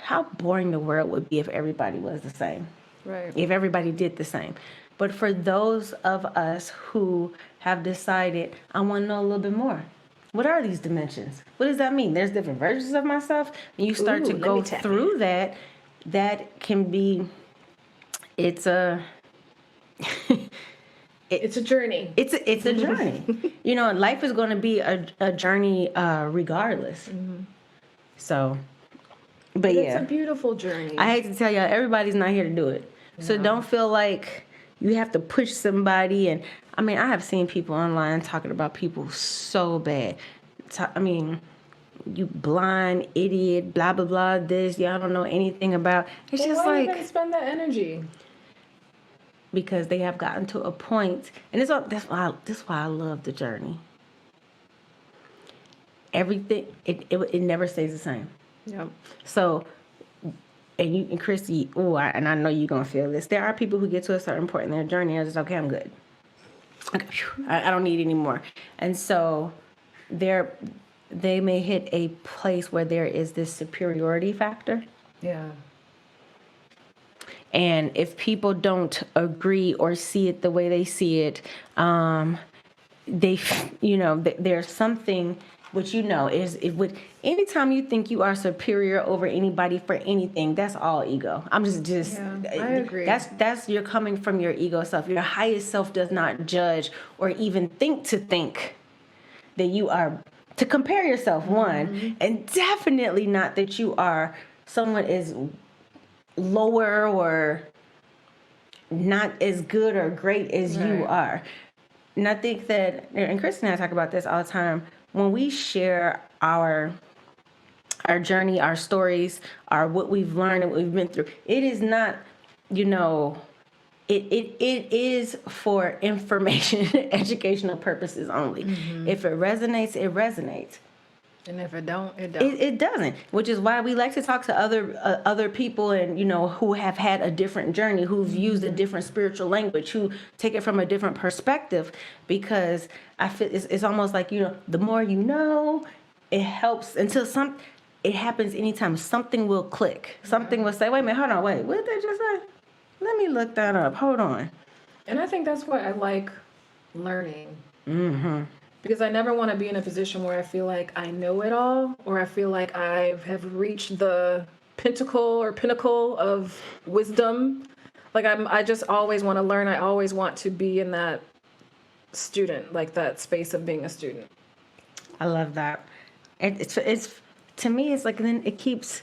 [SPEAKER 1] How boring the world would be if everybody was the same.
[SPEAKER 2] Right.
[SPEAKER 1] If everybody did the same. But for those of us who have decided, I want to know a little bit more. What are these dimensions? What does that mean? There's different versions of myself. And you start to go through that. That can be. It's a.
[SPEAKER 2] It's a journey.
[SPEAKER 1] It's a journey. Life is going to be a journey regardless. So. But
[SPEAKER 2] it's a beautiful journey.
[SPEAKER 1] I hate to tell y'all, everybody's not here to do it. So don't feel like you have to push somebody. And I mean, I have seen people online talking about people so bad. You blind idiot, blah blah blah. This y'all don't know anything about. It's just
[SPEAKER 2] why
[SPEAKER 1] like
[SPEAKER 2] are you spend that energy?
[SPEAKER 1] Because they have gotten to a point, and that's why I love the journey. Everything it never stays the same.
[SPEAKER 2] Yep. So,
[SPEAKER 1] and Christy, and I know you're gonna feel this. There are people who get to a certain point in their journey and are just okay, I'm good. Okay, I don't need any more. And so, they may hit a place where there is this superiority factor.
[SPEAKER 2] Yeah.
[SPEAKER 1] And if people don't agree or see it the way they see it, there's something. Which anytime you think you are superior over anybody for anything, that's all ego. I'm just
[SPEAKER 2] I agree.
[SPEAKER 1] That's you're coming from your ego self. Your highest self does not judge or even think that you are to compare yourself, one, and definitely not that you are someone is lower or not as good or great as you are. And I think that, and Kristen and I talk about this all the time, when we share our journey, our stories, what we've learned and what we've been through, it is not, it is for information, educational purposes only. If it resonates, it resonates.
[SPEAKER 2] And if it don't, it don't.
[SPEAKER 1] It doesn't, which is why we like to talk to other people and, who have had a different journey, who've used a different spiritual language, who take it from a different perspective, because I feel it's almost like, the more you know, it helps until it happens anytime. Something will click. Something will say, wait a minute, hold on, wait, what did they just say? Let me look that up. Hold on.
[SPEAKER 2] And I think that's why I like learning. Because I never want to be in a position where I feel like I know it all, or I feel like I have reached the pinnacle of wisdom. Like I just always want to learn. I always want to be in that student, like that space of being a student.
[SPEAKER 1] I love that. It's to me, it's like, then it keeps,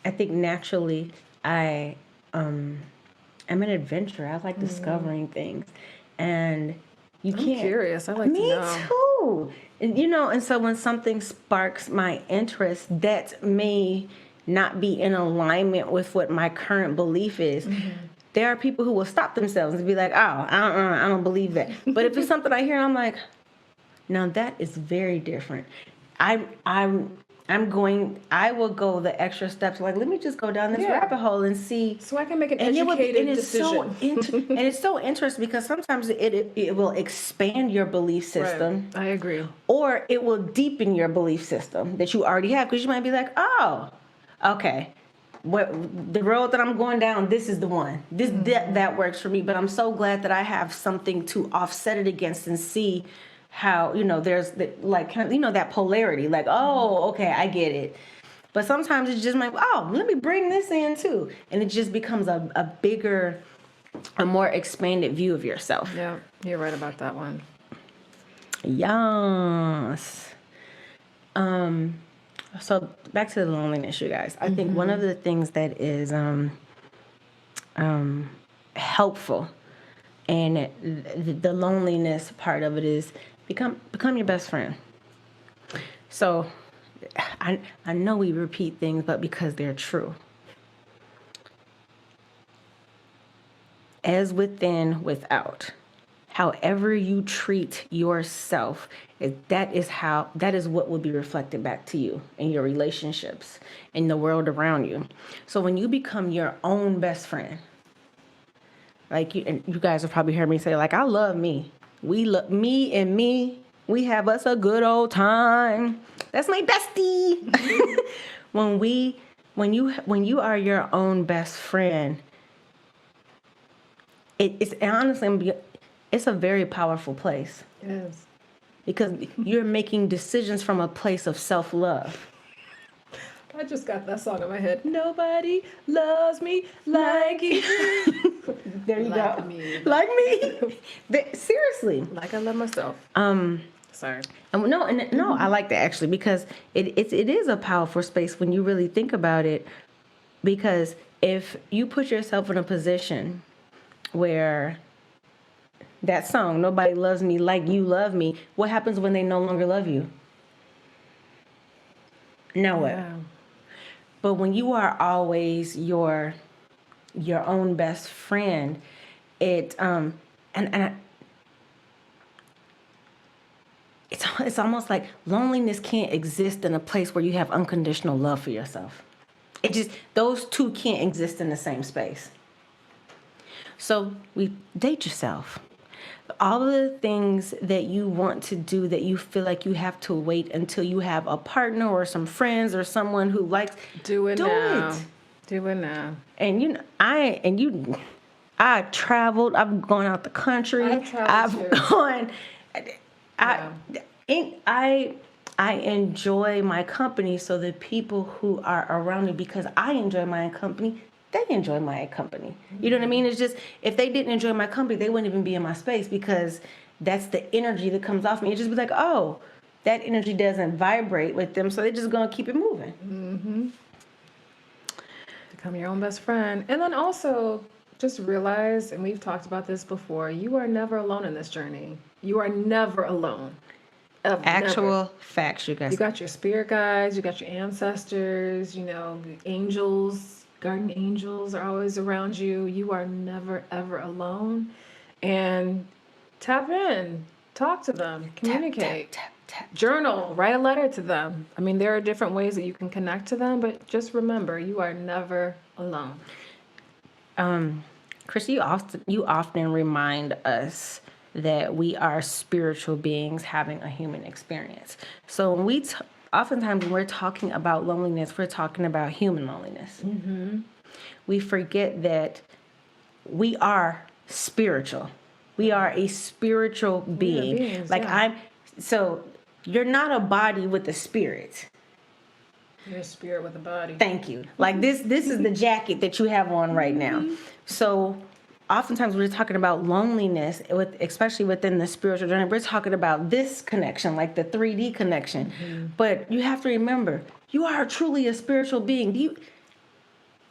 [SPEAKER 1] I think naturally, I'm an adventurer. I like discovering things, and I'm
[SPEAKER 2] curious. I like to know.
[SPEAKER 1] Me too. And so when something sparks my interest that may not be in alignment with what my current belief is, there are people who will stop themselves and be like, oh, I don't believe that. But if it's something I hear, I'm like, now that is very different. I will go the extra steps. Like, let me just go down this rabbit hole and see.
[SPEAKER 2] So I can make an educated decision.
[SPEAKER 1] And it's so interesting because sometimes it will expand your belief system.
[SPEAKER 2] Right. I agree.
[SPEAKER 1] Or it will deepen your belief system that you already have. Because you might be like, oh, okay. The road that I'm going down, this is the one. That works for me. But I'm so glad that I have something to offset it against and see how, there's that polarity, like, oh, okay, I get it. But sometimes it's just like, oh, let me bring this in too. And it just becomes a bigger a more expanded view of yourself.
[SPEAKER 2] Yeah, you're right about that one.
[SPEAKER 1] Yes. So back to the loneliness, you guys. I think one of the things that is helpful, and the loneliness part of it is become your best friend. So I know we repeat things, but because they're true. As within, without. However you treat yourself, that is what will be reflected back to you in your relationships, in the world around you. So when you become your own best friend, like and you guys have probably heard me say, like, I love me. We love me and me. We have us a good old time. That's my bestie. when you are your own best friend, it's honestly, it's a very powerful place.
[SPEAKER 2] It is.
[SPEAKER 1] Because you're making decisions from a place of self-love.
[SPEAKER 2] I just got that song in my head. Nobody loves me like you.
[SPEAKER 1] There you
[SPEAKER 2] Like
[SPEAKER 1] go.
[SPEAKER 2] me.
[SPEAKER 1] Like me. Seriously.
[SPEAKER 2] Like I love myself. Sorry.
[SPEAKER 1] No, I like that actually, because it is a powerful space when you really think about it. Because if you put yourself in a position where that song, Nobody Loves Me Like You Love Me, what happens when they no longer love you? Now what?
[SPEAKER 2] Yeah.
[SPEAKER 1] But when you are always your own best friend, it it's almost like loneliness can't exist in a place where you have unconditional love for yourself. It just, those two can't exist in the same space. So we date yourself. All of the things that you want to do that you feel like you have to wait until you have a partner or some friends or someone who likes,
[SPEAKER 2] Do it
[SPEAKER 1] do
[SPEAKER 2] now.
[SPEAKER 1] it.
[SPEAKER 2] Do it now.
[SPEAKER 1] And I traveled. I've gone out the country.
[SPEAKER 2] I've traveled too.
[SPEAKER 1] gone.
[SPEAKER 2] Yeah.
[SPEAKER 1] I enjoy my company, so the people who are around me, because I enjoy my company, they enjoy my company. You know what I mean? It's just, if they didn't enjoy my company, they wouldn't even be in my space, because that's the energy that comes off me. It's just be like, oh, that energy doesn't vibrate with them, so they're just gonna keep it moving.
[SPEAKER 2] Mm-hmm. Become your own best friend. And then also just realize, and we've talked about this before, you are never alone in this journey. You are never alone.
[SPEAKER 1] Actual
[SPEAKER 2] Never.
[SPEAKER 1] facts, you guys.
[SPEAKER 2] You got your spirit guides, you got your ancestors, angels, guardian angels are always around you. You are never, ever alone. And tap in, talk to them, communicate.
[SPEAKER 1] Tap.
[SPEAKER 2] Journal, write a letter to them. I mean, there are different ways that you can connect to them, but just remember, you are never alone.
[SPEAKER 1] Chris, you often remind us that we are spiritual beings having a human experience. So when oftentimes when we're talking about loneliness, we're talking about human loneliness. Mm-hmm. We forget that we are spiritual. We are a spiritual being.
[SPEAKER 2] beings,
[SPEAKER 1] like
[SPEAKER 2] yeah.
[SPEAKER 1] So you're not a body with a spirit.
[SPEAKER 2] You're a spirit with a body.
[SPEAKER 1] Thank you. Like this is the jacket that you have on right now. So oftentimes we're talking about loneliness, especially within the spiritual journey. We're talking about this connection, like the 3D connection. Mm-hmm. But you have to remember, you are truly a spiritual being.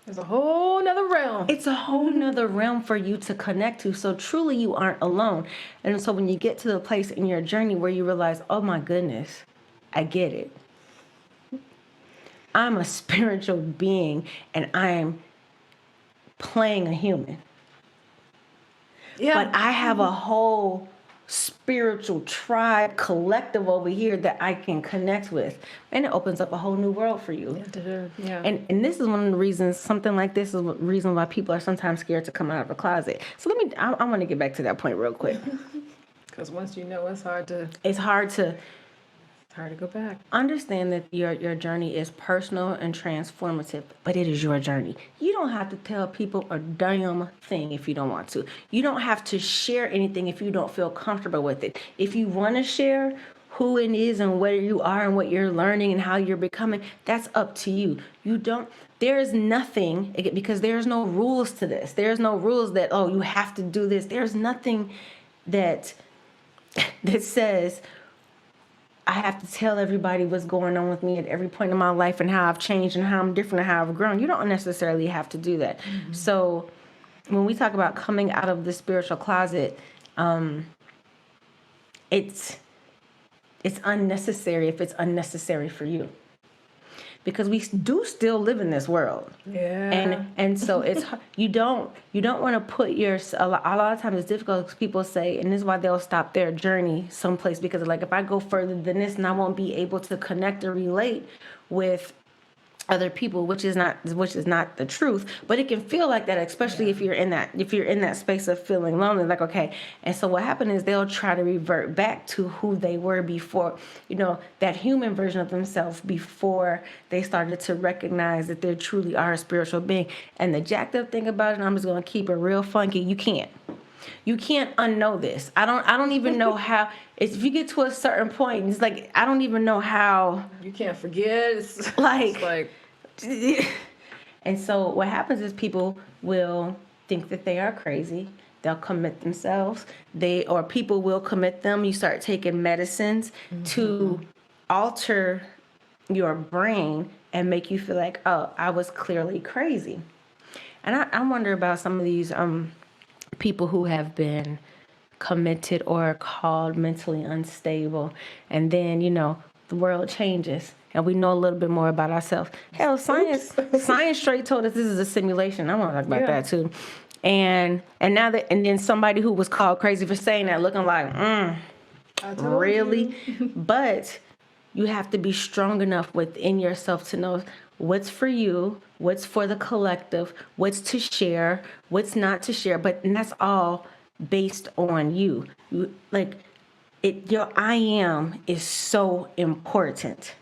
[SPEAKER 2] There's a whole nother realm.
[SPEAKER 1] It's a whole nother realm for you to connect to. So truly you aren't alone. And so when you get to the place in your journey where you realize, oh my goodness, I get it. I'm a spiritual being and I'm playing a human.
[SPEAKER 2] Yeah.
[SPEAKER 1] But I have a whole spiritual tribe collective over here that I can connect with. And it opens up a whole new world for you.
[SPEAKER 2] Yeah.
[SPEAKER 1] And this is one of the reasons, something like this is the reason why people are sometimes scared to come out of the closet. So I want to get back to that point real quick.
[SPEAKER 2] Because once you know, it's hard to go back.
[SPEAKER 1] Understand that your journey is personal and transformative, but it is your journey. You don't have to tell people a damn thing if you don't want to. You don't have to share anything if you don't feel comfortable with it. If you want to share, who it is and where you are and what you're learning and how you're becoming, that's up to you. There is nothing, because there's no rules to this. There's no rules that, oh, you have to do this. There's nothing that says I have to tell everybody what's going on with me at every point in my life and how I've changed and how I'm different and how I've grown. You don't necessarily have to do that. Mm-hmm. So when we talk about coming out of the spiritual closet, it's unnecessary if it's unnecessary for you. Because we do still live in this world.
[SPEAKER 2] Yeah.
[SPEAKER 1] And so it's you don't want to put a lot of times it's difficult because people say, and this is why they'll stop their journey someplace, because like, if I go further than this, and I won't be able to connect or relate with other people, which is not the truth, but it can feel like that, especially if you're in that space of feeling lonely. Like, okay, and so what happened is they'll try to revert back to who they were before, that human version of themselves before they started to recognize that they truly are a spiritual being. And the jacked up thing about it, and I'm just gonna keep it real funky, you can't unknow this. I don't even know how. If you get to a certain point, it's like I don't even know how.
[SPEAKER 2] You can't forget. It's
[SPEAKER 1] like and so what happens is people will think that they are crazy. They'll commit themselves. Or people will commit them. You start taking medicines to alter your brain and make you feel like, oh, I was clearly crazy. And I wonder about some of these people who have been committed or called mentally unstable, and then the world changes and we know a little bit more about ourselves. Hell, science straight told us this is a simulation. I want to talk about that too. And then somebody who was called crazy for saying that, looking like, really? But you have to be strong enough within yourself to know what's for you, what's for the collective, what's to share, what's not to share. And that's all based on you. Your I am is so important.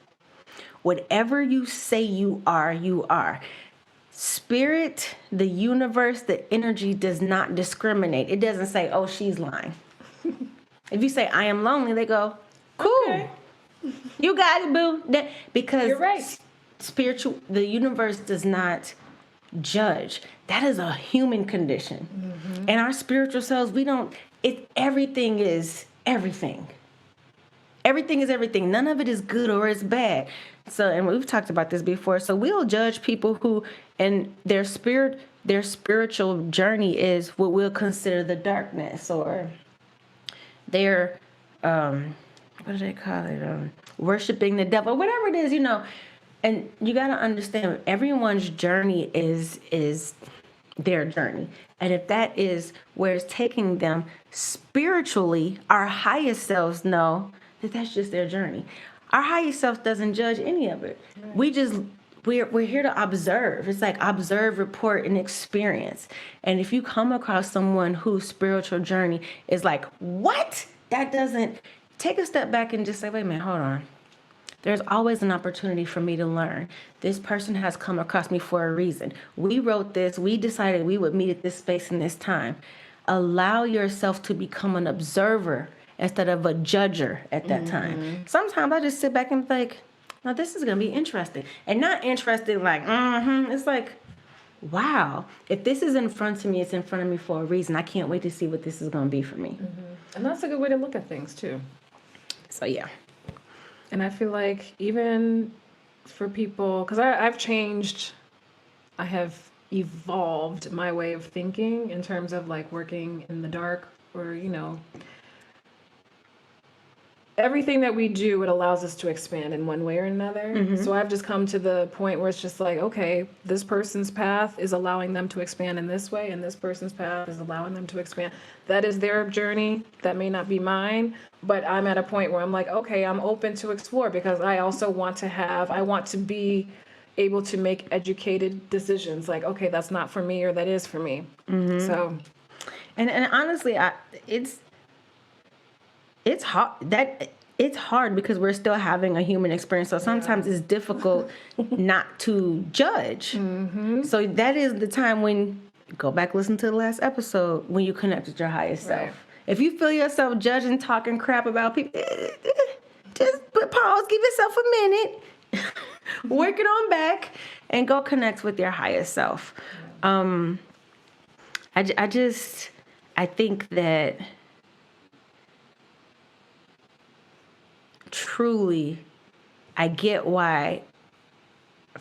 [SPEAKER 1] Whatever you say you are, you are. Spirit, the universe, the energy does not discriminate. It doesn't say, oh, she's lying. If you say, I am lonely, they go, cool. Okay. You got it, boo. Because
[SPEAKER 2] you're right.
[SPEAKER 1] The universe does not judge. That is a human condition. Mm-hmm. And our spiritual selves, everything is everything. Everything is everything. None of it is good or it's bad. So, and we've talked about this before. So we'll judge people who, and their spiritual journey is what we'll consider the darkness, or their, what do they call it? Worshiping the devil, whatever it is, And you got to understand, everyone's journey is their journey. And if that is where it's taking them spiritually, our highest selves know that that's just their journey. Our highest self doesn't judge any of it. Right. We're here to observe. It's like observe, report, and experience. And if you come across someone whose spiritual journey is like, what? That doesn't, take a step back and just say, wait a minute, hold on. There's always an opportunity for me to learn. This person has come across me for a reason. We wrote this. We decided we would meet at this space and this time. Allow yourself to become an observer instead of a judger at that time. Sometimes I just sit back and think, now this is going to be interesting. And not interesting like, It's like, wow, if this is in front of me, it's in front of me for a reason. I can't wait to see what this is going to be for me.
[SPEAKER 2] Mm-hmm. And that's a good way to look at things too.
[SPEAKER 1] So, yeah.
[SPEAKER 2] And I feel like even for people, because I've changed, I have evolved my way of thinking in terms of like working in the dark, or, everything that we do, it allows us to expand in one way or another. Mm-hmm. So I've just come to the point where it's just like, okay, this person's path is allowing them to expand in this way, and this person's path is allowing them to expand. That is their journey. That may not be mine, but I'm at a point where I'm like, okay, I'm open to explore, because I also want to be able to make educated decisions. Like, okay, that's not for me, or that is for me. Mm-hmm. So,
[SPEAKER 1] and honestly, it's hard. It's hard because we're still having a human experience. So sometimes it's difficult not to judge. Mm-hmm. So that is the time when, go back, listen to the last episode, when you connect with your highest self. If you feel yourself judging, talking crap about people, just pause, give yourself a minute, work it on back, and go connect with your highest self. I think that truly, I get why,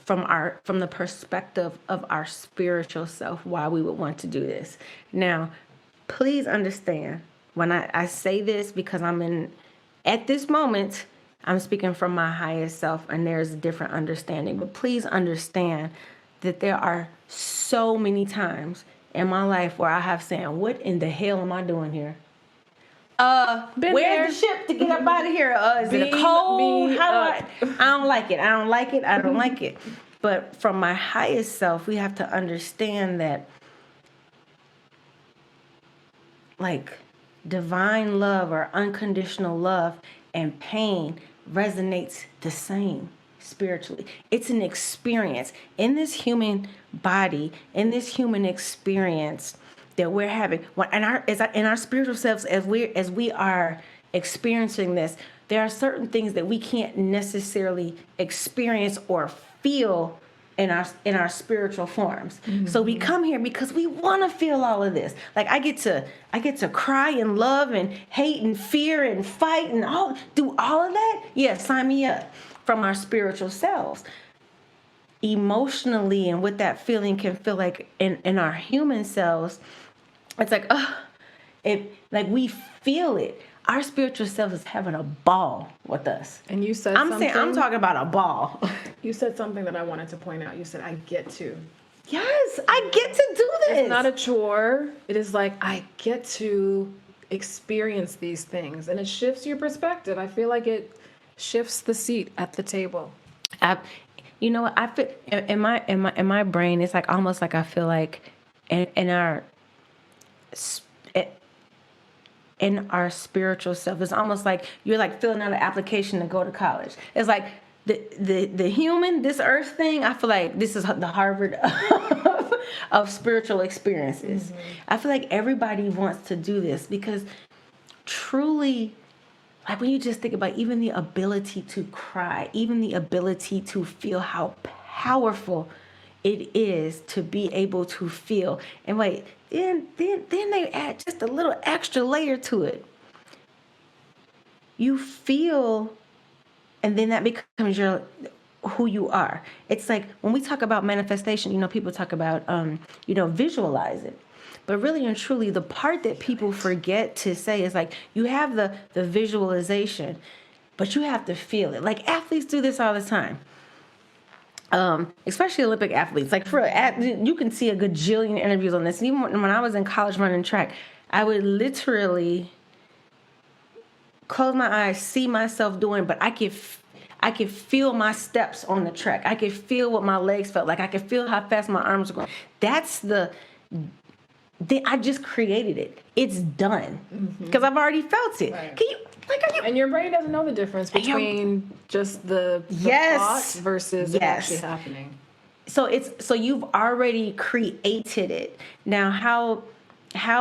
[SPEAKER 1] from the perspective of our spiritual self, why we would want to do this. Now, please understand when I say this, because at this moment, I'm speaking from my highest self, and there's a different understanding. But please understand that there are so many times in my life where I have said, what in the hell am I doing here? Where's the ship to get up out of here? Is it a cold? I don't like it. I don't like it. I don't like it. But from my highest self, we have to understand that, like, divine love or unconditional love and pain resonates the same spiritually. It's an experience in this human body, in this human experience that we're having. In our spiritual selves, as we are experiencing this, there are certain things that we can't necessarily experience or feel in our spiritual forms. Mm-hmm. So we come here because we want to feel all of this. Like I get to cry and love and hate and fear and fight and do all of that. Yeah, sign me up. From our spiritual selves, emotionally, and what that feeling can feel like in our human selves, it's like we feel it. Our spiritual self is having a ball with us.
[SPEAKER 2] And you said
[SPEAKER 1] I'm talking about a ball.
[SPEAKER 2] You said something that I wanted to point out. You said, I get to.
[SPEAKER 1] Yes, I get to do this.
[SPEAKER 2] It's not a chore. It is like, I get to experience these things. And it shifts your perspective. I feel like it shifts the seat at the table.
[SPEAKER 1] You know what? I feel in my brain, it's like almost like I feel like in our spiritual self, it's almost like you're like filling out an application to go to college. It's like the human, this earth thing. I feel like this is the Harvard of spiritual experiences. Mm-hmm. I feel like everybody wants to do this because truly, like when you just think about even the ability to cry, even the ability to feel how powerful it is to be able to feel. And wait, then they add just a little extra layer to it. You feel, and then that becomes who you are. It's like when we talk about manifestation, people talk about, visualize it. But really and truly, the part that people forget to say is like, you have the visualization, but you have to feel it. Like athletes do this all the time. Especially Olympic athletes. Like you can see a gajillion interviews on this. And even when I was in college running track, I would literally close my eyes, see myself doing, but I could feel my steps on the track. I could feel what my legs felt like. I could feel how fast my arms were going. That's I just created it. It's done because I've already felt it. Right.
[SPEAKER 2] And your brain doesn't know the difference between just the thought versus it actually happening.
[SPEAKER 1] So you've already created it. Now how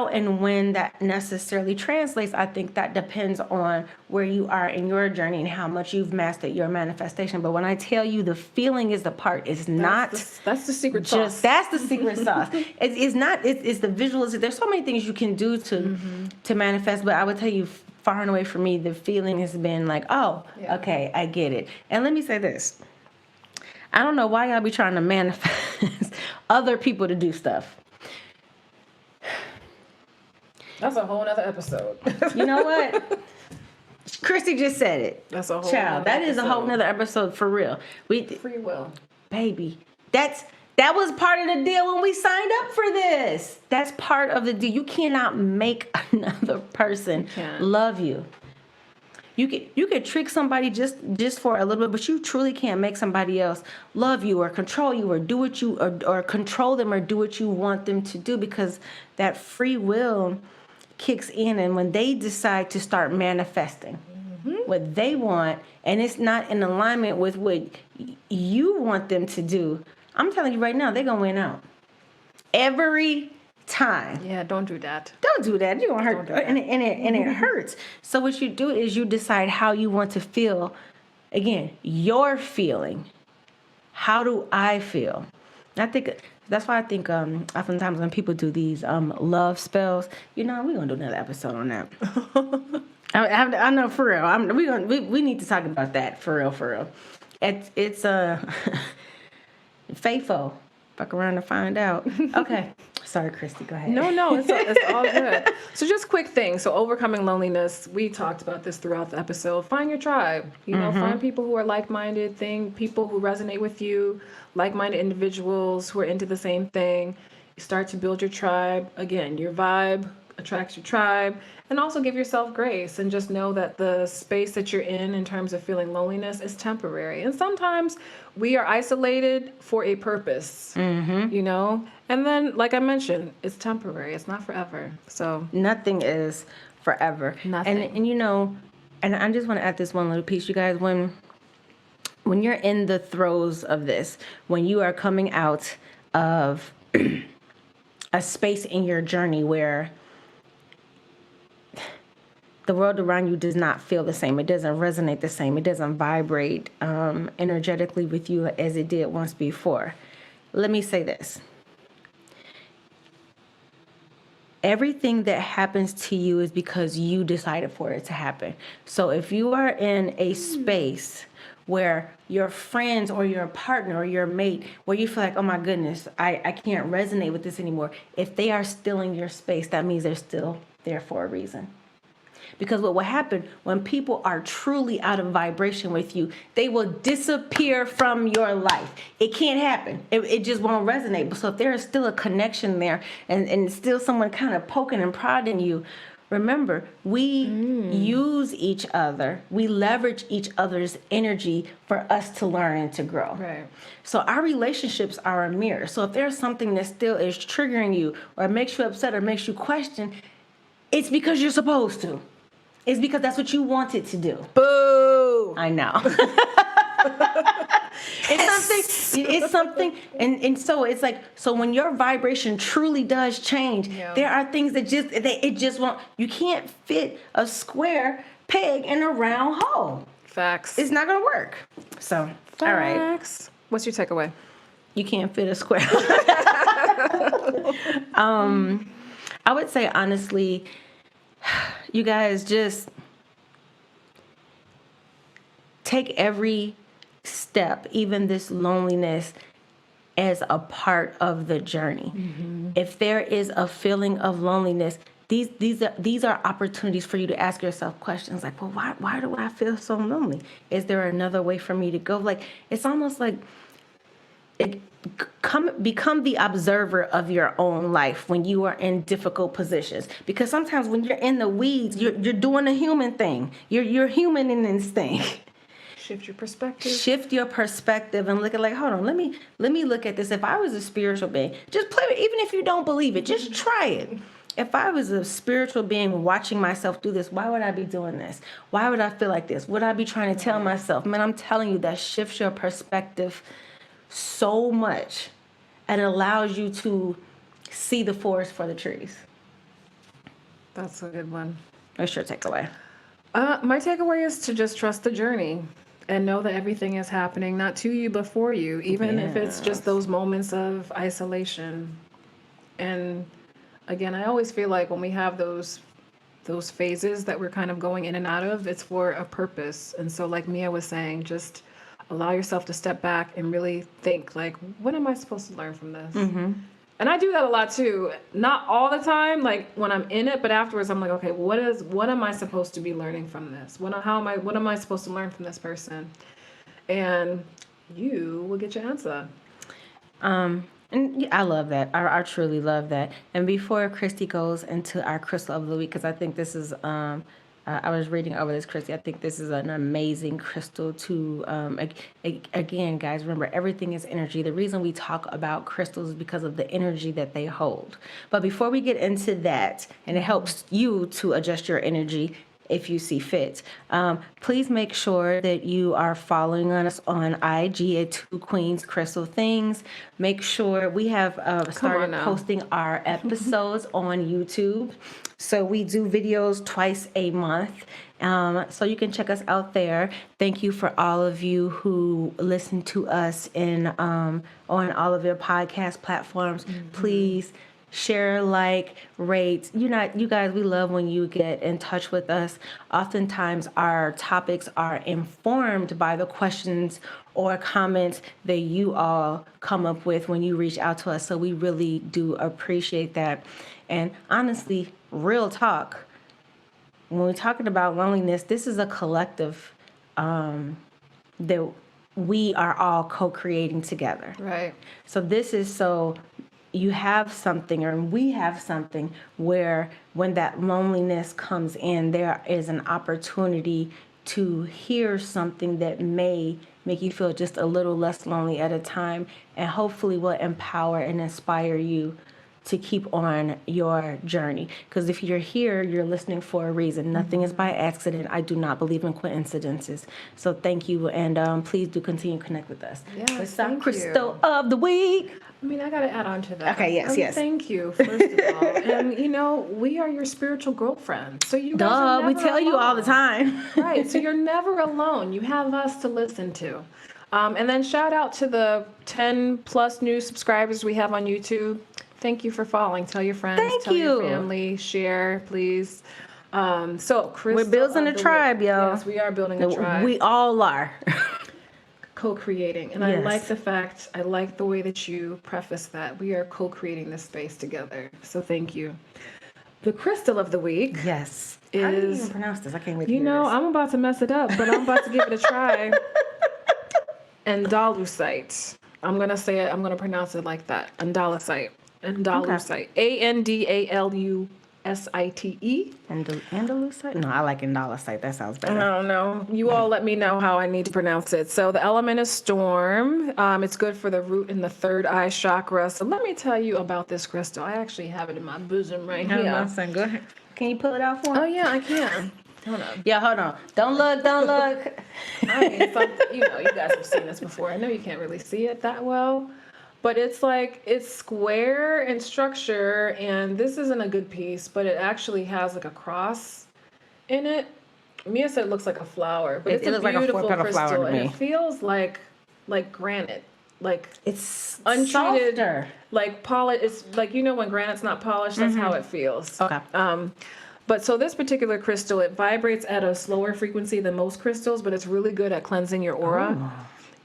[SPEAKER 1] and when that necessarily translates, I think that depends on where you are in your journey and how much you've mastered your manifestation. But when I tell you the feeling is the part, it's not.
[SPEAKER 2] That's the secret sauce.
[SPEAKER 1] That's the secret sauce. It's not. It's the visualization. There's so many things you can do to manifest. But I would tell you, far and away from me, the feeling has been like, okay, I get it. And let me say this. I don't know why y'all be trying to manifest other people to do stuff.
[SPEAKER 2] That's a whole other episode.
[SPEAKER 1] You know what? Christy just said it.
[SPEAKER 2] That's a whole
[SPEAKER 1] child. That is a whole nother episode for real.
[SPEAKER 2] Free will.
[SPEAKER 1] Baby. That was part of the deal when we signed up for this. That's part of the deal. You cannot make another person love you. You could trick somebody just for a little bit, but you truly can't make somebody else love you or control you or do what you or control them or do what you want them to do, because that free will kicks in, and when they decide to start manifesting what they want, and it's not in alignment with what you want them to do, I'm telling you right now, they're gonna win out every time.
[SPEAKER 2] Yeah, don't do that.
[SPEAKER 1] Don't do that. You're gonna hurt, and it hurts. So what you do is you decide how you want to feel. Again, your feeling. How do I feel? I think that's why I think oftentimes when people do these love spells, we're gonna do another episode on that. I know for real. We need to talk about that for real. For real. It's faithful. Fuck around and find out. Okay. Sorry, Christy. Go ahead.
[SPEAKER 2] No, it's all good. So just quick things. So overcoming loneliness, we talked about this throughout the episode. Find your tribe. Find people who are like-minded, people who resonate with you, like-minded individuals who are into the same thing. You start to build your tribe. Again, your vibe attracts your tribe. And also give yourself grace and just know that the space that you're in terms of feeling loneliness is temporary. And sometimes we are isolated for a purpose, And then, like I mentioned, it's temporary. It's not forever. So
[SPEAKER 1] nothing is forever.
[SPEAKER 2] Nothing.
[SPEAKER 1] And I just want to add this one little piece, you guys. When you're in the throes of this, when you are coming out of a space in your journey where the world around you does not feel the same. It doesn't resonate the same. It doesn't vibrate energetically with you as it did once before. Let me say this. Everything that happens to you is because you decided for it to happen. So if you are in a space where your friends or your partner or your mate, where you feel like, oh my goodness, I can't resonate with this anymore. If they are still in your space, that means they're still there for a reason. Because what will happen when people are truly out of vibration with you, they will disappear from your life. It can't happen. It just won't resonate. So if there is still a connection there and still someone kind of poking and prodding you, remember, we use each other. We leverage each other's energy for us to learn and to grow.
[SPEAKER 2] Right.
[SPEAKER 1] So our relationships are a mirror. So if there's something that still is triggering you or makes you upset or makes you question, it's because you're supposed to. It's because that's what you wanted to do.
[SPEAKER 2] Boo!
[SPEAKER 1] I know. It's something, and so it's like, so when your vibration truly does change, there are things that it just won't, you can't fit a square peg in a round hole.
[SPEAKER 2] Facts.
[SPEAKER 1] It's not going to work. So,
[SPEAKER 2] Facts.
[SPEAKER 1] All right.
[SPEAKER 2] What's your takeaway?
[SPEAKER 1] You can't fit a square. I would say, honestly, you guys just take every step, even this loneliness, as a part of the journey. Mm-hmm. If there is a feeling of loneliness, these are opportunities for you to ask yourself questions like, well, why do I feel so lonely? Is there another way for me to go? Like, it's almost like become the observer of your own life when you are in difficult positions. Because sometimes when you're in the weeds, you're doing a human thing. You're human in this thing.
[SPEAKER 2] Shift your perspective.
[SPEAKER 1] Shift your perspective and look at, like, hold on, let me look at this. If I was a spiritual being, just play it. Even if you don't believe it, just try it. If I was a spiritual being watching myself do this, why would I be doing this? Why would I feel like this? Would I be trying to tell myself? Man, I'm telling you, that shifts your perspective so much, and allows you to see the forest for the trees.
[SPEAKER 2] That's a good one.
[SPEAKER 1] What's your takeaway?
[SPEAKER 2] My takeaway is to just trust the journey and know that everything is happening not to you but for you, even if it's just those moments of isolation. And again, I always feel like when we have those phases that we're kind of going in and out of, it's for a purpose. And so, like Mia was saying, just allow yourself to step back and really think, like, what am I supposed to learn from this? Mm-hmm. And I do that a lot too. Not all the time, like when I'm in it, but afterwards I'm like, okay, what am I supposed to be learning from this? What am I supposed to learn from this person? And you will get your answer.
[SPEAKER 1] And I love that. I truly love that. And before Christy goes into our crystal of the week, because I think this is, I was reading over this, Christy. I think this is an amazing crystal to, again, guys, remember, everything is energy. The reason we talk about crystals is because of the energy that they hold. But before we get into that, and it helps you to adjust your energy if you see fit. Please make sure that you are following us on IG at Two Queens Crystal Things. Make sure we have started
[SPEAKER 2] now.
[SPEAKER 1] posting our episodes on YouTube. So we do videos twice a month. So you can check us out there. Thank you for all of you who listen to us on all of your podcast platforms. Please share, like, rate. You guys, we love when you get in touch with us. Oftentimes our topics are informed by the questions or comments that you all come up with when you reach out to us. So we really do appreciate that. And honestly, real talk, when we're talking about loneliness, this is a collective that we are all co-creating together.
[SPEAKER 2] Right.
[SPEAKER 1] So this is so you have something, or we have something, where when that loneliness comes in, there is an opportunity to hear something that may make you feel just a little less lonely at a time, and hopefully will empower and inspire you to keep on your journey. Because if you're here, you're listening for a reason. Nothing is by accident. I do not believe in coincidences. So thank you, and please do continue to connect with us.
[SPEAKER 2] Yes,
[SPEAKER 1] It's our
[SPEAKER 2] thank
[SPEAKER 1] Crystal
[SPEAKER 2] you.
[SPEAKER 1] of the Week.
[SPEAKER 2] I mean, I got to add on to that.
[SPEAKER 1] Okay, yes.
[SPEAKER 2] Thank you, first of all. And, we are your spiritual girlfriends. So you guys are
[SPEAKER 1] We
[SPEAKER 2] never
[SPEAKER 1] tell you all the
[SPEAKER 2] alone.
[SPEAKER 1] time.
[SPEAKER 2] Right, so you're never alone. You have us to listen to. And then shout out to the 10 plus new subscribers we have on YouTube. Thank you for following. Tell your friends, tell your family, share, please. So Crystal,
[SPEAKER 1] We're building a tribe, y'all.
[SPEAKER 2] Yes, we are building a tribe.
[SPEAKER 1] We all are.
[SPEAKER 2] Co-creating. And
[SPEAKER 1] Yes.
[SPEAKER 2] I like the way that you preface that. We are co-creating this space together. So thank you. The crystal of the week.
[SPEAKER 1] Yes. How do you
[SPEAKER 2] Is,
[SPEAKER 1] even pronounce this? I can't wait to hear this.
[SPEAKER 2] I'm about to mess it up, but I'm about to give it a try. Andalusite. I'm going to pronounce it like that. Andalusite. Andalusite. Andalusite.
[SPEAKER 1] Andalusite? No, I like Andalusite. That sounds
[SPEAKER 2] I
[SPEAKER 1] better.
[SPEAKER 2] don't know. You all let me know how I need to pronounce it. So the element is storm. It's good for the root and the third eye chakra. So let me tell you about this crystal. I actually have it in my bosom right here.
[SPEAKER 1] Go ahead. Can you pull it out for me?
[SPEAKER 2] Oh yeah, I can. Hold on.
[SPEAKER 1] Yeah, hold on. Don't look.
[SPEAKER 2] I mean, you guys have seen this before. I know you can't really see it that well, but it's square in structure, and this isn't a good piece, but it actually has like a cross in it. Mia said it looks like a flower, but it's a
[SPEAKER 1] looks like a
[SPEAKER 2] beautiful
[SPEAKER 1] 4-petal
[SPEAKER 2] crystal,
[SPEAKER 1] flower to
[SPEAKER 2] and
[SPEAKER 1] me.
[SPEAKER 2] it feels like granite, like
[SPEAKER 1] It's
[SPEAKER 2] untreated,
[SPEAKER 1] softer.
[SPEAKER 2] like polish. It's like when granite's not polished, that's how it feels.
[SPEAKER 1] Okay.
[SPEAKER 2] But so this particular crystal, it vibrates at a slower frequency than most crystals, but it's really good at cleansing your aura.
[SPEAKER 1] Oh.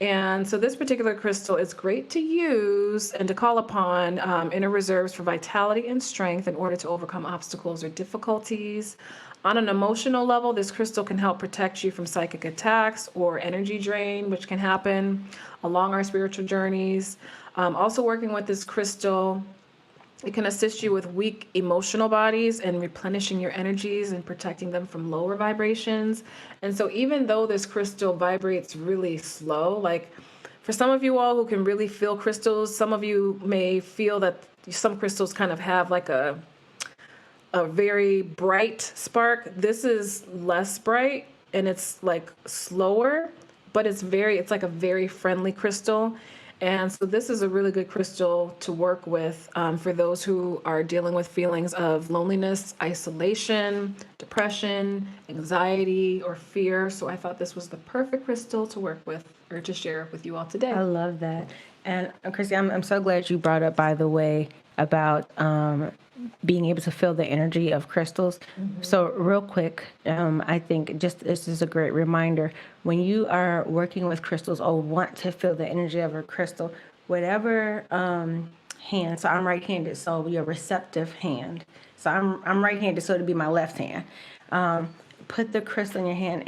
[SPEAKER 2] And so this particular crystal is great to use and to call upon inner reserves for vitality and strength in order to overcome obstacles or difficulties. On an emotional level, this crystal can help protect you from psychic attacks or energy drain, which can happen along our spiritual journeys. Also working with this crystal, it can assist you with weak emotional bodies and replenishing your energies and protecting them from lower vibrations. And so even though this crystal vibrates really slow, like for some of you all who can really feel crystals, some of you may feel that some crystals kind of have like a very bright spark. This is less bright and it's like slower, but it's like a very friendly crystal. And so this is a really good crystal to work with for those who are dealing with feelings of loneliness, isolation, depression, anxiety, or fear. So I thought this was the perfect crystal to work with or to share with you all today.
[SPEAKER 1] I love that. And Chrissy, I'm so glad you brought up, by the way, about being able to feel the energy of crystals. So real quick, I think just this is a great reminder. When you are working with crystals or want to feel the energy of a crystal, whatever hand, so I'm right-handed, so your receptive hand. So I'm right-handed, so it'd be my left hand. Put the crystal in your hand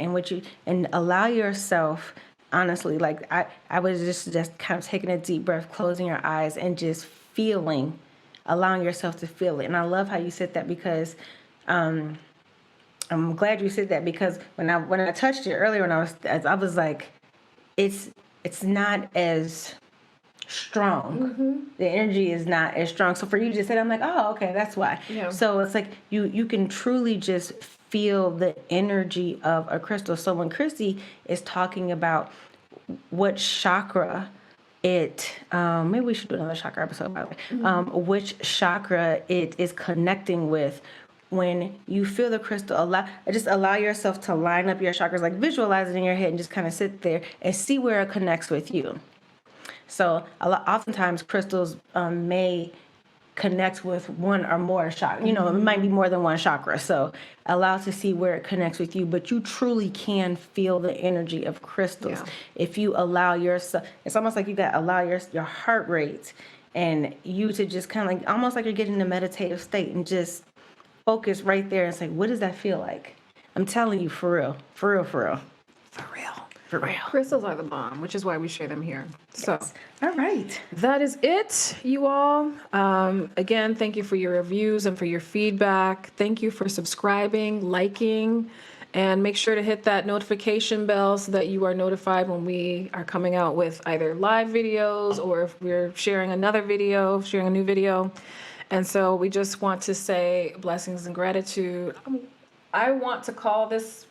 [SPEAKER 1] and allow yourself, honestly, like I was just kind of taking a deep breath, closing your eyes and just allowing yourself to feel it. And I love how you said that, because I'm glad you said that, because when I touched it earlier, when I was like, it's not as strong. The energy is not as strong. So for you to say that, I'm like, oh, okay, that's why.
[SPEAKER 2] Yeah.
[SPEAKER 1] So it's like you can truly just feel the energy of a crystal. So when Christy is talking about what chakra maybe we should do another chakra episode, by the way, which chakra it is connecting with. When you feel the crystal, allow yourself to line up your chakras, like visualize it in your head and just kind of sit there and see where it connects with you. So oftentimes crystals may connect with one or more chakra. It might be more than one chakra. So allow to see where it connects with you, but you truly can feel the energy of crystals.
[SPEAKER 2] Yeah.
[SPEAKER 1] If you allow yourself, it's almost like you got to allow your heart rate and you to just kind of like, almost like you're getting in a meditative state and just focus right there and say, what does that feel like? I'm telling you, for real, for real, for real. For real, for real.
[SPEAKER 2] Crystals are the bomb, which is why we share them here. So,
[SPEAKER 1] all right.
[SPEAKER 2] That is it, you all. Again, thank you for your reviews and for your feedback. Thank you for subscribing, liking, and make sure to hit that notification bell so that you are notified when we are coming out with either live videos or if we're sharing a new video. And so we just want to say blessings and gratitude. I want to call this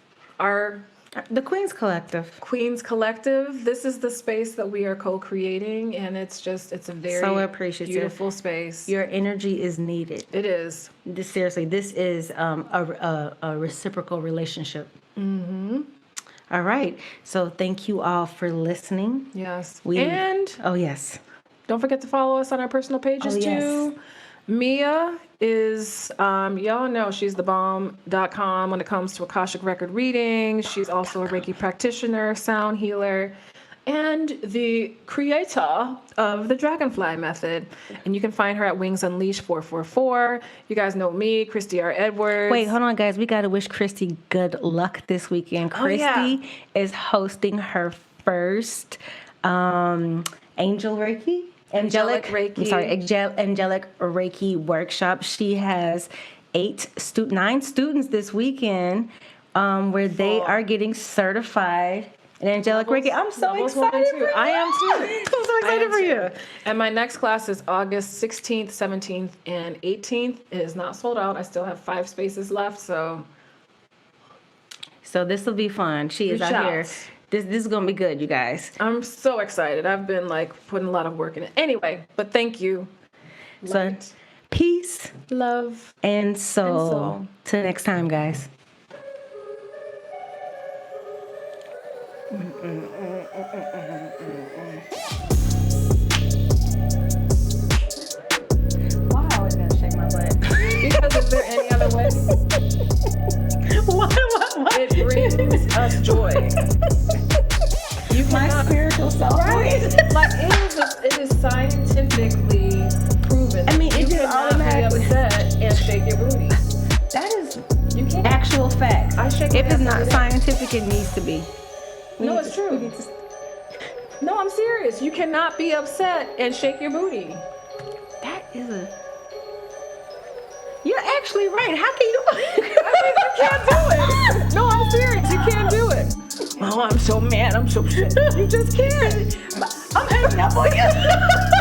[SPEAKER 1] the Queen's Collective.
[SPEAKER 2] Queen's Collective. This is the space that we are co-creating, and it's a very
[SPEAKER 1] so appreciative,
[SPEAKER 2] beautiful space.
[SPEAKER 1] Your energy is needed.
[SPEAKER 2] It is.
[SPEAKER 1] Seriously, this is a reciprocal relationship. Mm-hmm. All right. So thank you all for listening.
[SPEAKER 2] Yes.
[SPEAKER 1] Oh, yes.
[SPEAKER 2] Don't forget to follow us on our personal pages, too.
[SPEAKER 1] Yes.
[SPEAKER 2] Mia is, y'all know she's thebomb.com when it comes to Akashic record readings. She's also a Reiki practitioner, sound healer, and the creator of the Dragonfly Method. And you can find her at Wings Unleashed 444. You guys know me, Christy R. Edwards.
[SPEAKER 1] Wait, hold on, guys. We got to wish Christy good luck this weekend. Christy is hosting her first Angel Reiki. Angelic Reiki workshop. She has 9 students this weekend where they are getting certified in Angelic Reiki. I'm so excited for you.
[SPEAKER 2] I am too.
[SPEAKER 1] I'm so excited for you.
[SPEAKER 2] And my next class is August 16th, 17th, and 18th. It is not sold out. I still have 5 spaces left, so
[SPEAKER 1] this will be fun. She is out here. This is going to be good, you guys.
[SPEAKER 2] I'm so excited. I've been putting a lot of work in it. Anyway, but thank you.
[SPEAKER 1] So, peace,
[SPEAKER 2] love,
[SPEAKER 1] and soul. Till next time, guys. Wow, I was going to shake my butt.
[SPEAKER 2] Because is there any other way?
[SPEAKER 1] What?
[SPEAKER 2] It brings us joy.
[SPEAKER 1] My spiritual self.
[SPEAKER 2] Right? It is scientifically proven.
[SPEAKER 1] I mean,
[SPEAKER 2] you
[SPEAKER 1] it just automatically
[SPEAKER 2] be upset and shake your booty.
[SPEAKER 1] That is
[SPEAKER 2] You can't.
[SPEAKER 1] actual fact.
[SPEAKER 2] I shake my
[SPEAKER 1] If it's
[SPEAKER 2] ass
[SPEAKER 1] not
[SPEAKER 2] every day.
[SPEAKER 1] scientific, it needs to be.
[SPEAKER 2] No, it's true. No, I'm serious. You cannot be upset and shake your booty.
[SPEAKER 1] That is You're actually right. How can you?
[SPEAKER 2] You can't do it. No, I'm serious. You can't do it.
[SPEAKER 1] Oh, I'm so mad. I'm so shit.
[SPEAKER 2] You just can't.
[SPEAKER 1] I'm hanging up on you.